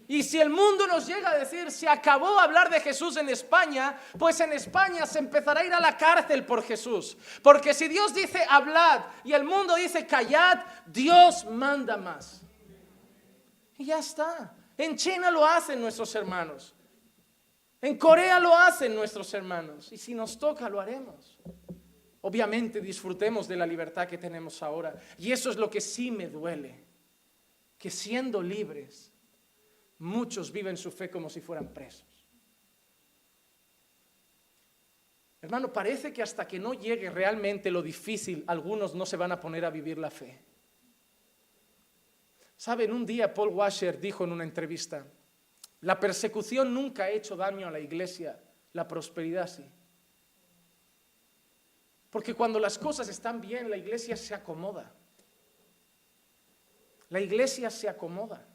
Y si el mundo nos llega a decir: se acabó hablar de Jesús en España, pues en España se empezará a ir a la cárcel por Jesús. Porque si Dios dice hablad y el mundo dice callad, Dios manda más. Y ya está. En China lo hacen nuestros hermanos. En Corea lo hacen nuestros hermanos. Y si nos toca, lo haremos. Obviamente disfrutemos de la libertad que tenemos ahora. Y eso es lo que sí me duele. Que siendo libres, muchos viven su fe como si fueran presos. Hermano, parece que hasta que no llegue realmente lo difícil, algunos no se van a poner a vivir la fe. Saben, un día Paul Washer dijo en una entrevista: la persecución nunca ha hecho daño a la iglesia, la prosperidad sí. Porque cuando las cosas están bien, la iglesia se acomoda. La iglesia se acomoda.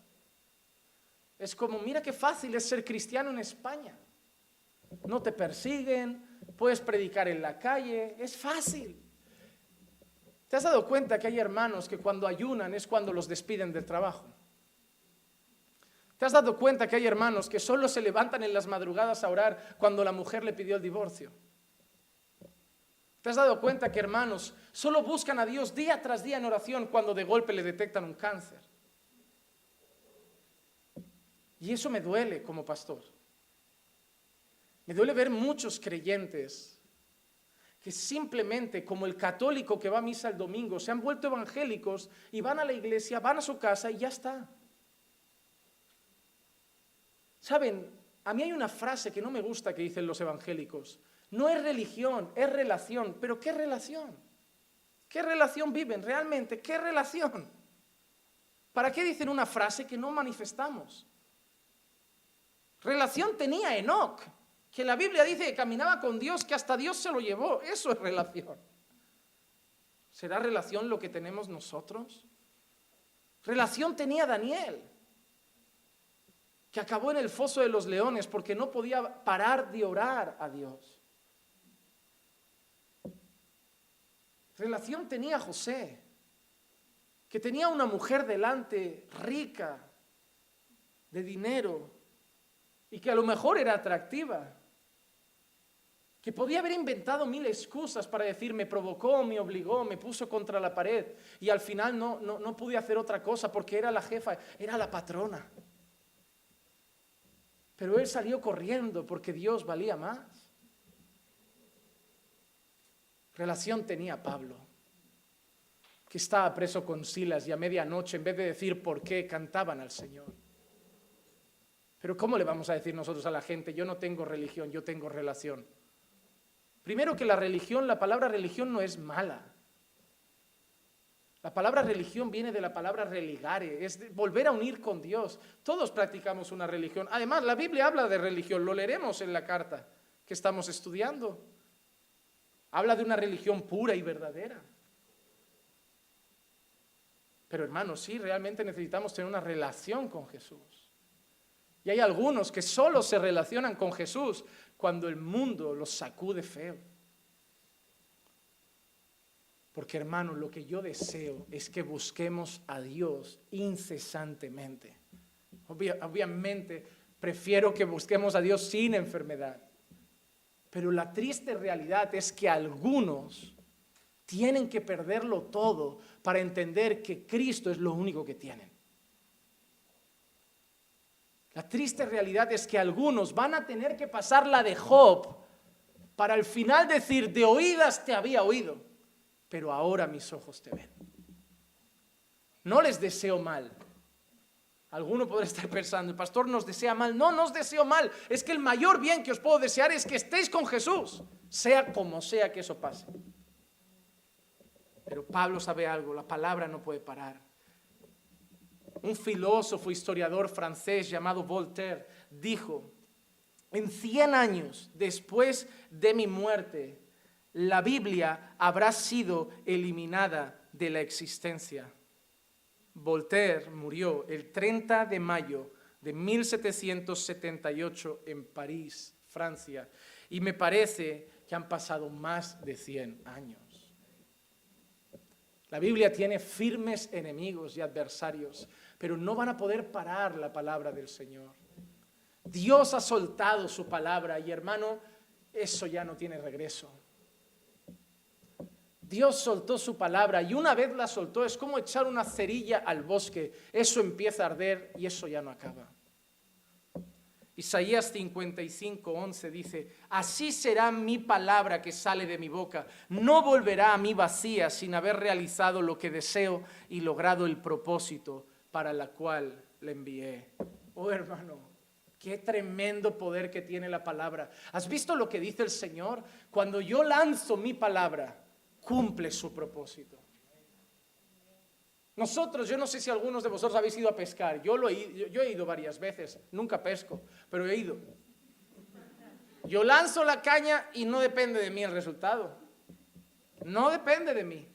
Es como: mira qué fácil es ser cristiano en España. No te persiguen, puedes predicar en la calle, es fácil. ¿Te has dado cuenta que hay hermanos que cuando ayunan es cuando los despiden del trabajo? ¿Te has dado cuenta que hay hermanos que solo se levantan en las madrugadas a orar cuando la mujer le pidió el divorcio? ¿Te has dado cuenta que hermanos solo buscan a Dios día tras día en oración cuando de golpe le detectan un cáncer? Y eso me duele como pastor. Me duele ver muchos creyentes que simplemente, como el católico que va a misa el domingo, se han vuelto evangélicos y van a la iglesia, van a su casa y ya está. ¿Saben? A mí hay una frase que no me gusta que dicen los evangélicos. No es religión, es relación. ¿Pero qué relación? ¿Qué relación viven realmente? ¿Qué relación? ¿Para qué dicen una frase que no manifestamos? Relación tenía Enoc, que la Biblia dice que caminaba con Dios, que hasta Dios se lo llevó. Eso es relación. ¿Será relación lo que tenemos nosotros? Relación tenía Daniel, que acabó en el foso de los leones porque no podía parar de orar a Dios. Relación tenía José, que tenía una mujer delante rica, de dinero, y que a lo mejor era atractiva, que podía haber inventado mil excusas para decir me provocó, me obligó, me puso contra la pared, y al final no pude hacer otra cosa porque era la jefa, era la patrona. Pero él salió corriendo porque Dios valía más. Relación tenía Pablo, que estaba preso con Silas y a medianoche, en vez de decir por qué, cantaban al Señor. Pero ¿cómo le vamos a decir nosotros a la gente, yo no tengo religión, yo tengo relación? Primero que la religión, la palabra religión no es mala. La palabra religión viene de la palabra religare, es volver a unir con Dios. Todos practicamos una religión. Además, la Biblia habla de religión, lo leeremos en la carta que estamos estudiando. Habla de una religión pura y verdadera. Pero hermanos, sí, realmente necesitamos tener una relación con Jesús. Y hay algunos que solo se relacionan con Jesús cuando el mundo los sacude feo. Porque hermanos, lo que yo deseo es que busquemos a Dios incesantemente. Obviamente, prefiero que busquemos a Dios sin enfermedad. Pero la triste realidad es que algunos tienen que perderlo todo para entender que Cristo es lo único que tienen. La triste realidad es que algunos van a tener que pasar la de Job para al final decir, de oídas te había oído, pero ahora mis ojos te ven. No les deseo mal. Alguno podrá estar pensando, el pastor nos desea mal. No, no os deseo mal. Es que el mayor bien que os puedo desear es que estéis con Jesús, sea como sea que eso pase. Pero Pablo sabe algo, la palabra no puede parar. Un filósofo, historiador francés llamado Voltaire dijo, en 100 años después de mi muerte, la Biblia habrá sido eliminada de la existencia. Voltaire murió el 30 de mayo de 1778 en París, Francia, y me parece que han pasado más de 100 años. La Biblia tiene firmes enemigos y adversarios, pero no van a poder parar la palabra del Señor. Dios ha soltado su palabra y hermano, eso ya no tiene regreso. Dios soltó su palabra y una vez la soltó es como echar una cerilla al bosque. Eso empieza a arder y eso ya no acaba. Isaías 55:11 dice, así será mi palabra que sale de mi boca. No volverá a mí vacía sin haber realizado lo que deseo y logrado el propósito para la cual le envié. Oh hermano, qué tremendo poder que tiene la palabra. ¿Has visto lo que dice el Señor? Cuando yo lanzo mi palabra, cumple su propósito. Nosotros, yo no sé si algunos de vosotros habéis ido a pescar, yo he ido varias veces, nunca pesco, pero he ido. Yo lanzo la caña y no depende de mí el resultado, no depende de mí.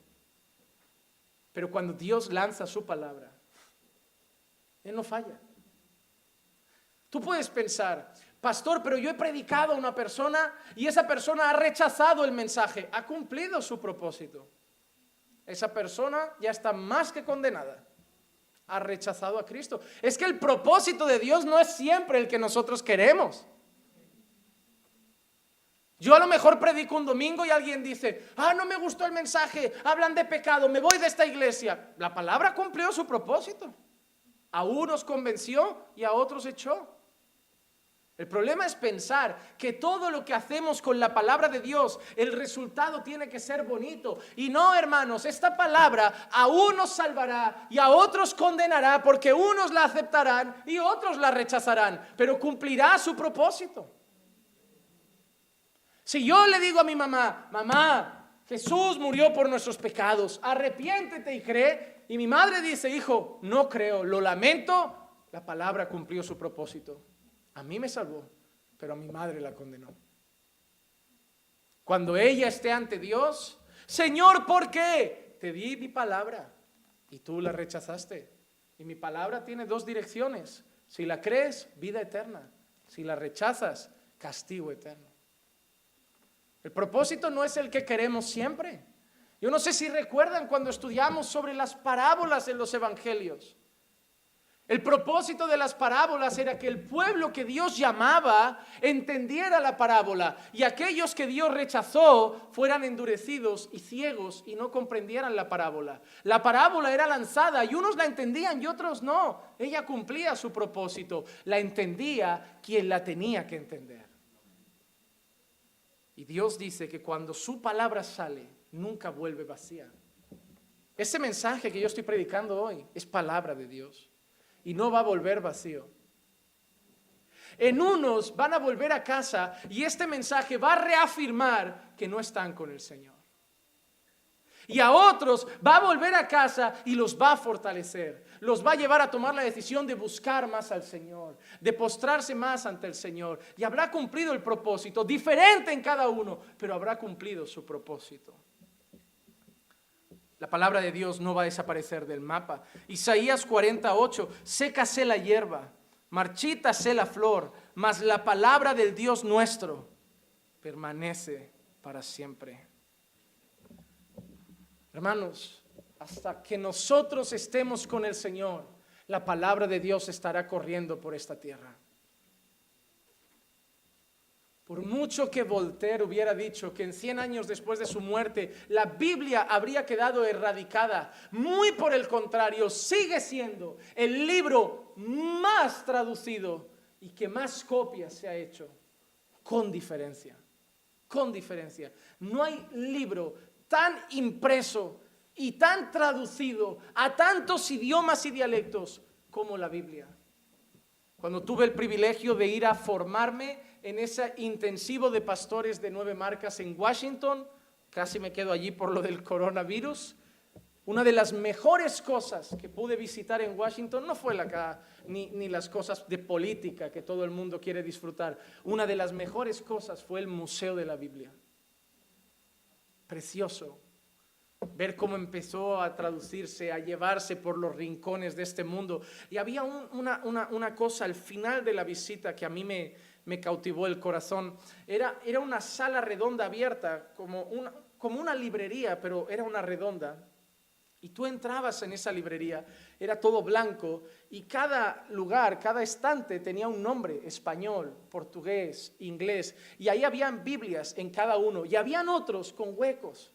Pero cuando Dios lanza su palabra, Él no falla. Tú puedes pensar, pastor, pero yo he predicado a una persona y esa persona ha rechazado el mensaje, ha cumplido su propósito. Esa persona ya está más que condenada. Ha rechazado a Cristo. Es que el propósito de Dios no es siempre el que nosotros queremos. Yo a lo mejor predico un domingo y alguien dice, no me gustó el mensaje, hablan de pecado, me voy de esta iglesia. La palabra cumplió su propósito. A unos convenció y a otros echó. El problema es pensar que todo lo que hacemos con la palabra de Dios, el resultado tiene que ser bonito. Y no, hermanos, esta palabra a unos salvará y a otros condenará, porque unos la aceptarán y otros la rechazarán, pero cumplirá su propósito. Si yo le digo a mi mamá, mamá, Jesús murió por nuestros pecados, arrepiéntete y cree, y mi madre dice, hijo, no creo, lo lamento, la palabra cumplió su propósito. A mí me salvó, pero a mi madre la condenó. Cuando ella esté ante Dios, Señor, ¿por qué? Te di mi palabra y tú la rechazaste. Y mi palabra tiene dos direcciones. Si la crees, vida eterna. Si la rechazas, castigo eterno. El propósito no es el que queremos siempre. Yo no sé si recuerdan cuando estudiamos sobre las parábolas en los evangelios. El propósito de las parábolas era que el pueblo que Dios llamaba entendiera la parábola y aquellos que Dios rechazó fueran endurecidos y ciegos y no comprendieran la parábola. La parábola era lanzada y unos la entendían y otros no. Ella cumplía su propósito. La entendía quien la tenía que entender. Y Dios dice que cuando su palabra sale, nunca vuelve vacía. Ese mensaje que yo estoy predicando hoy es palabra de Dios. Y no va a volver vacío. En unos van a volver a casa y este mensaje va a reafirmar que no están con el Señor. Y a otros va a volver a casa y los va a fortalecer. Los va a llevar a tomar la decisión de buscar más al Señor, de postrarse más ante el Señor. Y habrá cumplido el propósito, diferente en cada uno, pero habrá cumplido su propósito. La palabra de Dios no va a desaparecer del mapa. Isaías 48, sécase la hierba, marchítase la flor, mas la palabra del Dios nuestro permanece para siempre. Hermanos, hasta que nosotros estemos con el Señor, la palabra de Dios estará corriendo por esta tierra. Por mucho que Voltaire hubiera dicho que en 100 años después de su muerte la Biblia habría quedado erradicada, muy por el contrario, sigue siendo el libro más traducido y que más copias se ha hecho, con diferencia, con diferencia. No hay libro tan impreso y tan traducido a tantos idiomas y dialectos como la Biblia. Cuando tuve el privilegio de ir a formarme en ese intensivo de pastores de 9 marcas en Washington, casi me quedo allí por lo del coronavirus. Una de las mejores cosas que pude visitar en Washington no fue ni las cosas de política que todo el mundo quiere disfrutar. Una de las mejores cosas fue el Museo de la Biblia. Precioso. Ver cómo empezó a traducirse, a llevarse por los rincones de este mundo. Y había una cosa al final de la visita que a mí me cautivó el corazón. Era una sala redonda abierta, como una librería, pero era una redonda. Y tú entrabas en esa librería, era todo blanco, y cada lugar, cada estante tenía un nombre: español, portugués, inglés. Y ahí habían Biblias en cada uno, y habían otros con huecos,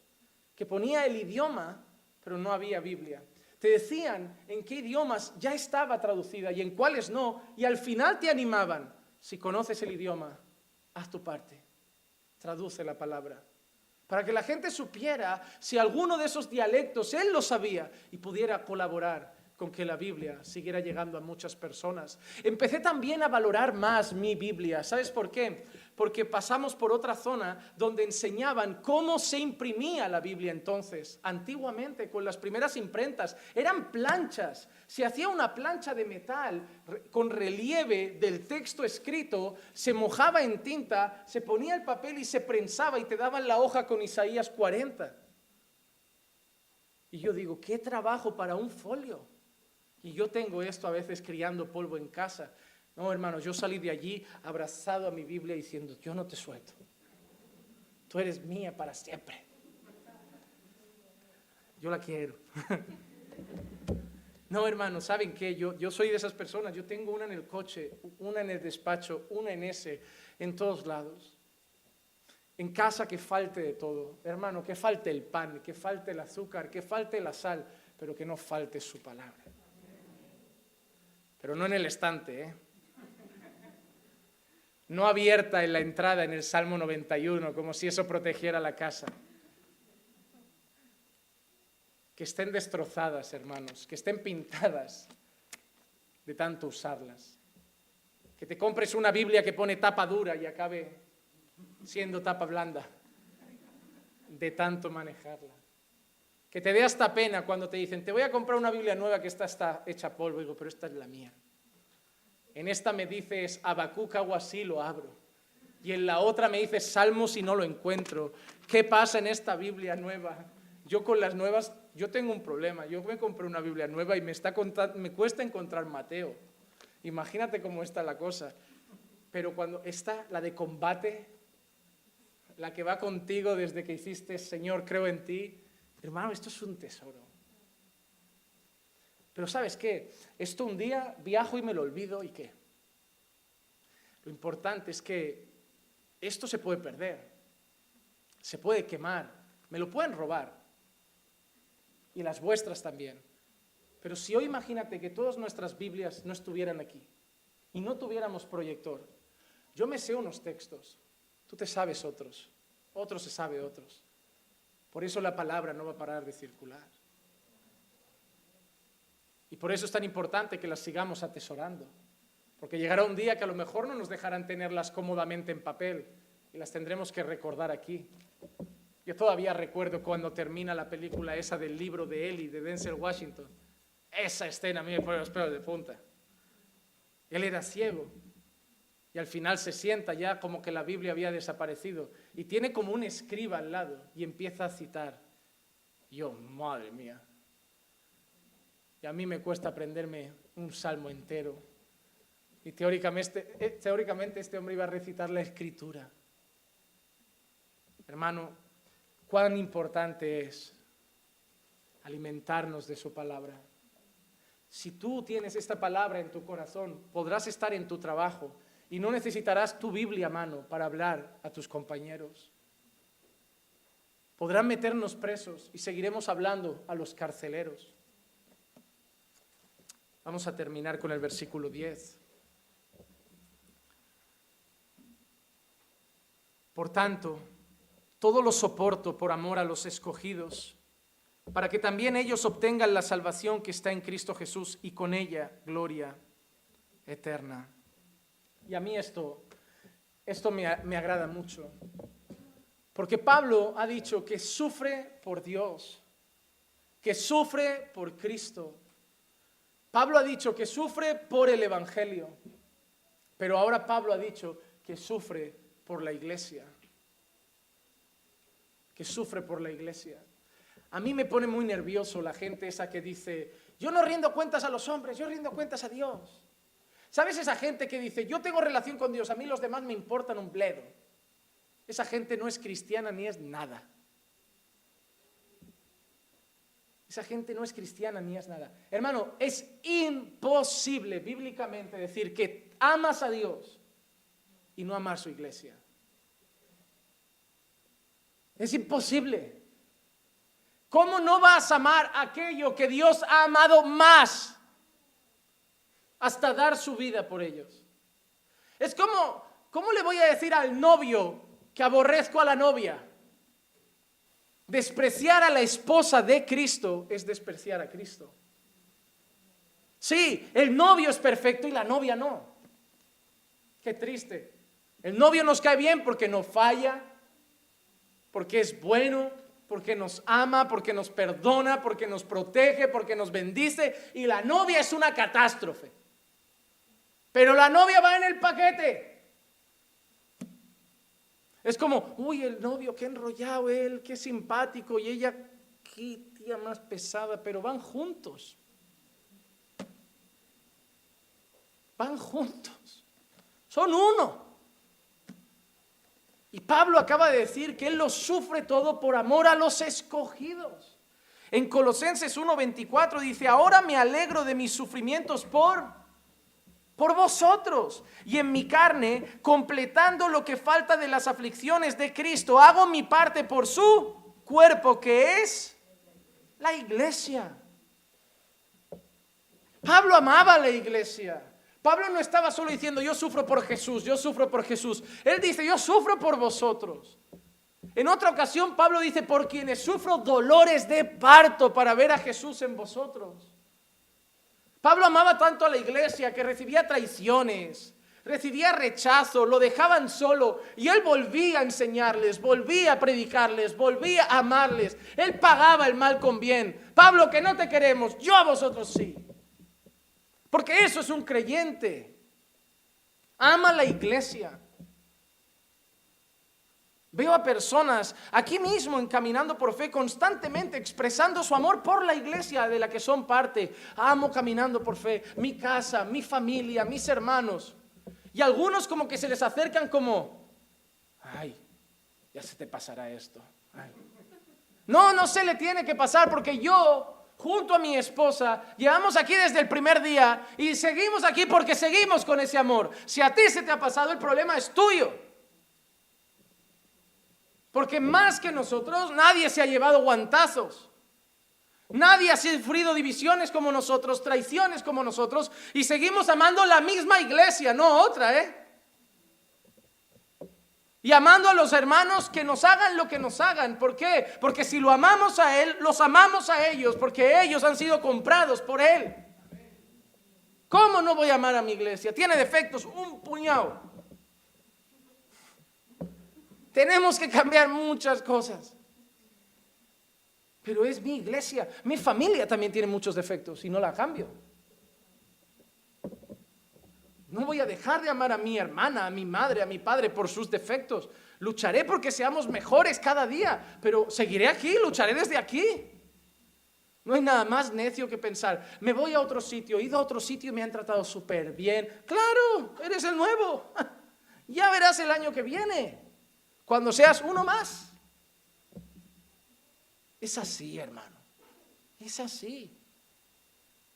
que ponía el idioma, pero no había Biblia. Te decían en qué idiomas ya estaba traducida y en cuáles no, y al final te animaban: si conoces el idioma, haz tu parte, traduce la palabra. Para que la gente supiera si alguno de esos dialectos él lo sabía y pudiera colaborar con que la Biblia siguiera llegando a muchas personas. Empecé también a valorar más mi Biblia. ¿Sabes por qué? Porque pasamos por otra zona donde enseñaban cómo se imprimía la Biblia entonces. Antiguamente, con las primeras imprentas, eran planchas. Se hacía una plancha de metal con relieve del texto escrito, se mojaba en tinta, se ponía el papel y se prensaba y te daban la hoja con Isaías 40. Y yo digo, ¿qué trabajo para un folio? Y yo tengo esto a veces criando polvo en casa. No, hermanos, yo salí de allí abrazado a mi Biblia diciendo: yo no te suelto. Tú eres mía para siempre. Yo la quiero. No, hermanos, ¿saben qué? Yo soy de esas personas. Yo tengo una en el coche, una en el despacho, una en en todos lados. en casa que falte de todo. Hermano, que falte el pan, que falte el azúcar, que falte la sal, pero que no falte su palabra. Pero no en el estante, ¿eh? No abierta en la entrada en el Salmo 91, como si eso protegiera la casa. Que estén destrozadas, hermanos, que estén pintadas de tanto usarlas. Que te compres una Biblia que pone tapa dura y acabe siendo tapa blanda de tanto manejarla. Que te dé hasta pena cuando te dicen, te voy a comprar una Biblia nueva que esta está hecha polvo. Digo, pero esta es la mía. En esta me dices Habacuc, hago así, lo abro. Y en la otra me dices Salmos y no lo encuentro. ¿Qué pasa en esta Biblia nueva? Yo con las nuevas, yo tengo un problema. Yo me compré una Biblia nueva y me cuesta encontrar Mateo. Imagínate cómo está la cosa. Pero cuando está la de combate, la que va contigo desde que hiciste, Señor, creo en ti, hermano, esto es un tesoro. Pero ¿sabes qué? Esto un día viajo y me lo olvido, ¿y qué? Lo importante es que esto se puede perder, se puede quemar, me lo pueden robar, y las vuestras también. Pero si hoy imagínate que todas nuestras Biblias no estuvieran aquí y no tuviéramos proyector, yo me sé unos textos, tú te sabes otros, otro se sabe otros. Por eso la palabra no va a parar de circular. Y por eso es tan importante que las sigamos atesorando. Porque llegará un día que a lo mejor no nos dejarán tenerlas cómodamente en papel y las tendremos que recordar aquí. Yo todavía recuerdo cuando termina la película esa del libro de Eli, de Denzel Washington. Esa escena a mí me pone los pelos de punta. Él era ciego y al final se sienta ya como que la Biblia había desaparecido y tiene como un escriba al lado y empieza a citar. Yo, madre mía. Y a mí me cuesta aprenderme un salmo entero. Y teóricamente este hombre iba a recitar la Escritura. Hermano, cuán importante es alimentarnos de su palabra. Si tú tienes esta palabra en tu corazón, podrás estar en tu trabajo y no necesitarás tu Biblia a mano para hablar a tus compañeros. Podrán meternos presos y seguiremos hablando a los carceleros. Vamos a terminar con el versículo 10. Por tanto, todo lo soporto por amor a los escogidos, para que también ellos obtengan la salvación que está en Cristo Jesús y con ella gloria eterna. Y a mí esto me agrada mucho, porque Pablo ha dicho que sufre por Dios, que sufre por Cristo. Pablo ha dicho que sufre por el Evangelio, pero ahora Pablo ha dicho que sufre por la iglesia. Que sufre por la iglesia. A mí me pone muy nervioso la gente esa que dice, yo no rindo cuentas a los hombres, yo rindo cuentas a Dios. ¿Sabes esa gente que dice, yo tengo relación con Dios, a mí los demás me importan un bledo? Esa gente no es cristiana ni es nada. Esa gente no es cristiana ni es nada. Hermano, es imposible bíblicamente decir que amas a Dios y no amar su iglesia. Es imposible. ¿Cómo no vas a amar aquello que Dios ha amado más hasta dar su vida por ellos? Es como, ¿cómo le voy a decir al novio que aborrezco a la novia? Despreciar a la esposa de Cristo es despreciar a Cristo. Sí, el novio es perfecto y la novia no. Qué triste. El novio nos cae bien porque no falla, porque es bueno, porque nos ama, porque nos perdona, porque nos protege, porque nos bendice, y la novia es una catástrofe. Pero la novia va en el paquete. Es como, uy, el novio, qué enrollado él, qué simpático, y ella, qué tía más pesada, pero van juntos. Van juntos. Son uno. Y Pablo acaba de decir que él lo sufre todo por amor a los escogidos. En Colosenses 1:24 dice, ahora me alegro de mis sufrimientos por por vosotros, y en mi carne, completando lo que falta de las aflicciones de Cristo, hago mi parte por su cuerpo, que es la iglesia. Pablo amaba a la iglesia. Pablo no estaba solo diciendo, yo sufro por Jesús, yo sufro por Jesús. Él dice, yo sufro por vosotros. En otra ocasión, Pablo dice, por quienes sufro dolores de parto para ver a Jesús en vosotros. Pablo amaba tanto a la iglesia que recibía traiciones, recibía rechazo, lo dejaban solo y él volvía a enseñarles, volvía a predicarles, volvía a amarles. Él pagaba el mal con bien. Pablo, que no te queremos, yo a vosotros sí. Porque eso es un creyente. Ama a la iglesia. Veo a personas aquí mismo en Caminando por Fe constantemente expresando su amor por la iglesia de la que son parte. Amo Caminando por Fe, mi casa, mi familia, mis hermanos. Y algunos como que se les acercan como, ay, ya se te pasará esto. Ay. No se le tiene que pasar porque yo, junto a mi esposa, llevamos aquí desde el primer día y seguimos aquí porque seguimos con ese amor. Si a ti se te ha pasado, el problema es tuyo. Porque más que nosotros, nadie se ha llevado guantazos. Nadie ha sufrido divisiones como nosotros, traiciones como nosotros, y seguimos amando la misma iglesia, no otra, Y amando a los hermanos que nos hagan lo que nos hagan. ¿Por qué? Porque si lo amamos a Él, los amamos a ellos, porque ellos han sido comprados por Él. ¿Cómo no voy a amar a mi iglesia? Tiene defectos, un puñado. Tenemos que cambiar muchas cosas. Pero es mi iglesia. Mi familia también tiene muchos defectos y no la cambio. No voy a dejar de amar a mi hermana, a mi madre, a mi padre por sus defectos. Lucharé porque seamos mejores cada día, pero seguiré aquí, lucharé desde aquí. No hay nada más necio que pensar, me voy a otro sitio, he ido a otro sitio y me han tratado súper bien. Claro, eres el nuevo. Ya verás el año que viene. Cuando seas uno más. Es así, hermano. Es así.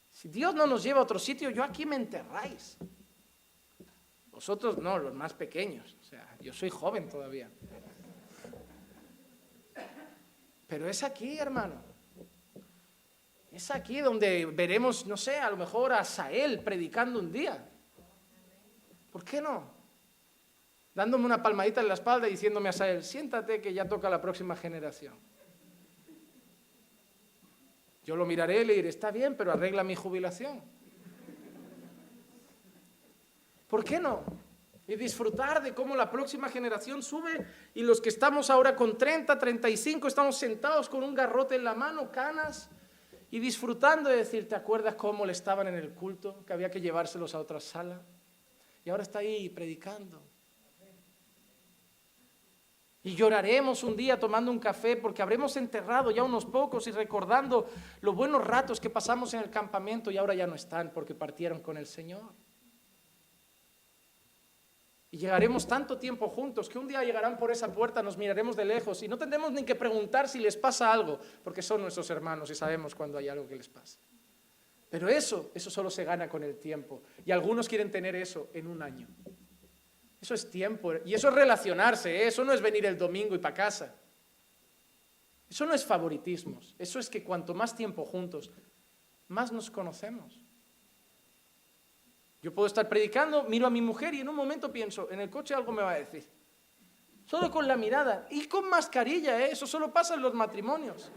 Si Dios no nos lleva a otro sitio, yo aquí me enterráis. Vosotros no, los más pequeños. O sea, yo soy joven todavía. Pero es aquí, hermano. Es aquí donde veremos, no sé, a lo mejor a Sael predicando un día. ¿Por qué no? Dándome una palmadita en la espalda y diciéndome a Sael, siéntate que ya toca la próxima generación. Yo lo miraré y le diré, está bien, pero arregla mi jubilación. ¿Por qué no? Y disfrutar de cómo la próxima generación sube y los que estamos ahora con 30, 35, estamos sentados con un garrote en la mano, canas, y disfrutando de decir, ¿te acuerdas cómo le estaban en el culto? Que había que llevárselos a otra sala. Y ahora está ahí predicando. Y lloraremos un día tomando un café porque habremos enterrado ya unos pocos y recordando los buenos ratos que pasamos en el campamento y ahora ya no están porque partieron con el Señor. Y llegaremos tanto tiempo juntos que un día llegarán por esa puerta, nos miraremos de lejos y no tendremos ni que preguntar si les pasa algo porque son nuestros hermanos y sabemos cuando hay algo que les pasa. Pero eso solo se gana con el tiempo y algunos quieren tener eso en un año. Eso es tiempo y eso es relacionarse, ¿eh? Eso no es venir el domingo y para casa. Eso no es favoritismos, eso es que cuanto más tiempo juntos, más nos conocemos. Yo puedo estar predicando, miro a mi mujer y en un momento pienso, en el coche algo me va a decir. Solo con la mirada y con mascarilla, ¿eh? Eso solo pasa en los matrimonios.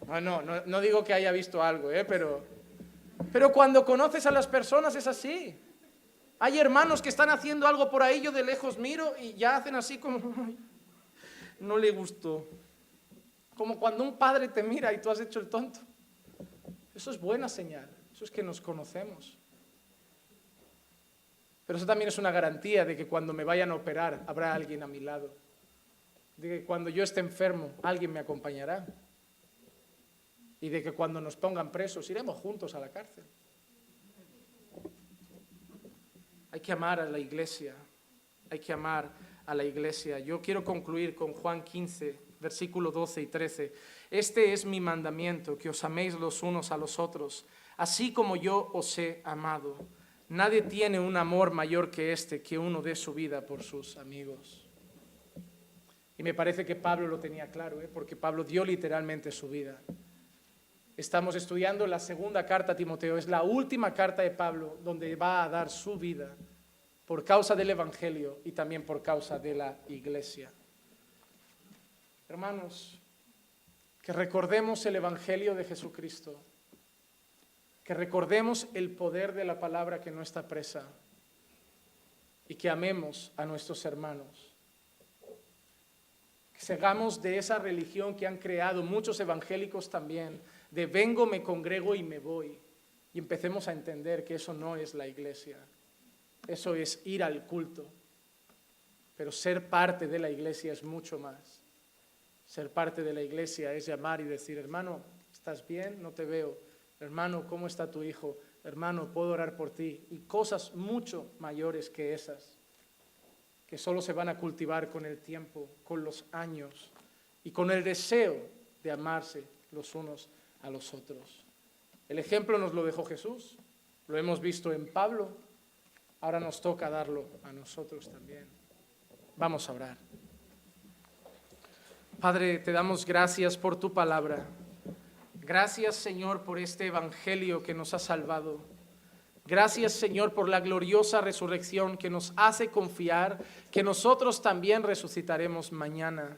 No digo que haya visto algo, pero cuando conoces a las personas es así. Hay hermanos que están haciendo algo por ahí, yo de lejos miro y ya hacen así como, ay, no le gustó. Como cuando un padre te mira y tú has hecho el tonto. Eso es buena señal, eso es que nos conocemos. Pero eso también es una garantía de que cuando me vayan a operar habrá alguien a mi lado. De que cuando yo esté enfermo alguien me acompañará. Y de que cuando nos pongan presos iremos juntos a la cárcel. Hay que amar a la iglesia, hay que amar a la iglesia. Yo quiero concluir con Juan 15, versículo 12 y 13. Este es mi mandamiento, que os améis los unos a los otros, así como yo os he amado. Nadie tiene un amor mayor que este, que uno dé su vida por sus amigos. Y me parece que Pablo lo tenía claro, porque Pablo dio literalmente su vida. Estamos estudiando la segunda carta a Timoteo, es la última carta de Pablo donde va a dar su vida por causa del Evangelio y también por causa de la iglesia. Hermanos, que recordemos el Evangelio de Jesucristo, que recordemos el poder de la palabra que no está presa y que amemos a nuestros hermanos. Que sigamos de esa religión que han creado muchos evangélicos también, de vengo, me congrego y me voy, y empecemos a entender que eso no es la iglesia, eso es ir al culto, pero ser parte de la iglesia es mucho más. Ser parte de la iglesia es llamar y decir, hermano, ¿estás bien? No te veo. Hermano, ¿cómo está tu hijo? Hermano, ¿puedo orar por ti? Y cosas mucho mayores que esas, que solo se van a cultivar con el tiempo, con los años y con el deseo de amarse los unos a los otros. El ejemplo nos lo dejó Jesús, lo hemos visto en Pablo, ahora nos toca darlo a nosotros también. Vamos a orar. Padre, te damos gracias por tu palabra. Gracias, Señor, por este evangelio que nos ha salvado. Gracias, Señor, por la gloriosa resurrección que nos hace confiar que nosotros también resucitaremos mañana.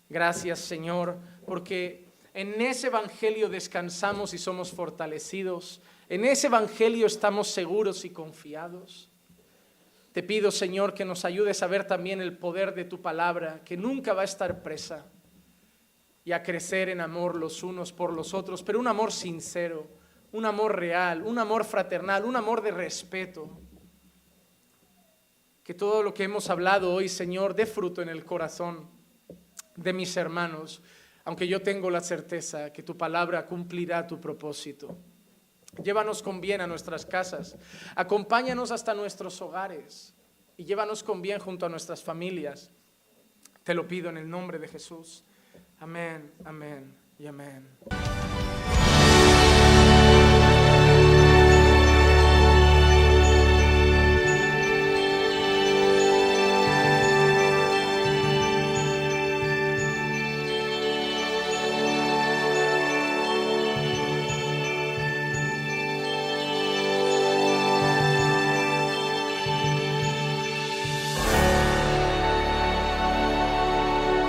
Gracias, Señor, porque en ese evangelio descansamos y somos fortalecidos. En ese evangelio estamos seguros y confiados. Te pido, Señor, que nos ayudes a ver también el poder de tu palabra, que nunca va a estar presa, y a crecer en amor los unos por los otros, pero un amor sincero, un amor real, un amor fraternal, un amor de respeto. Que todo lo que hemos hablado hoy, Señor, dé fruto en el corazón de mis hermanos, aunque yo tengo la certeza que tu palabra cumplirá tu propósito. Llévanos con bien a nuestras casas, acompáñanos hasta nuestros hogares y llévanos con bien junto a nuestras familias. Te lo pido en el nombre de Jesús. Amén, amén y amén.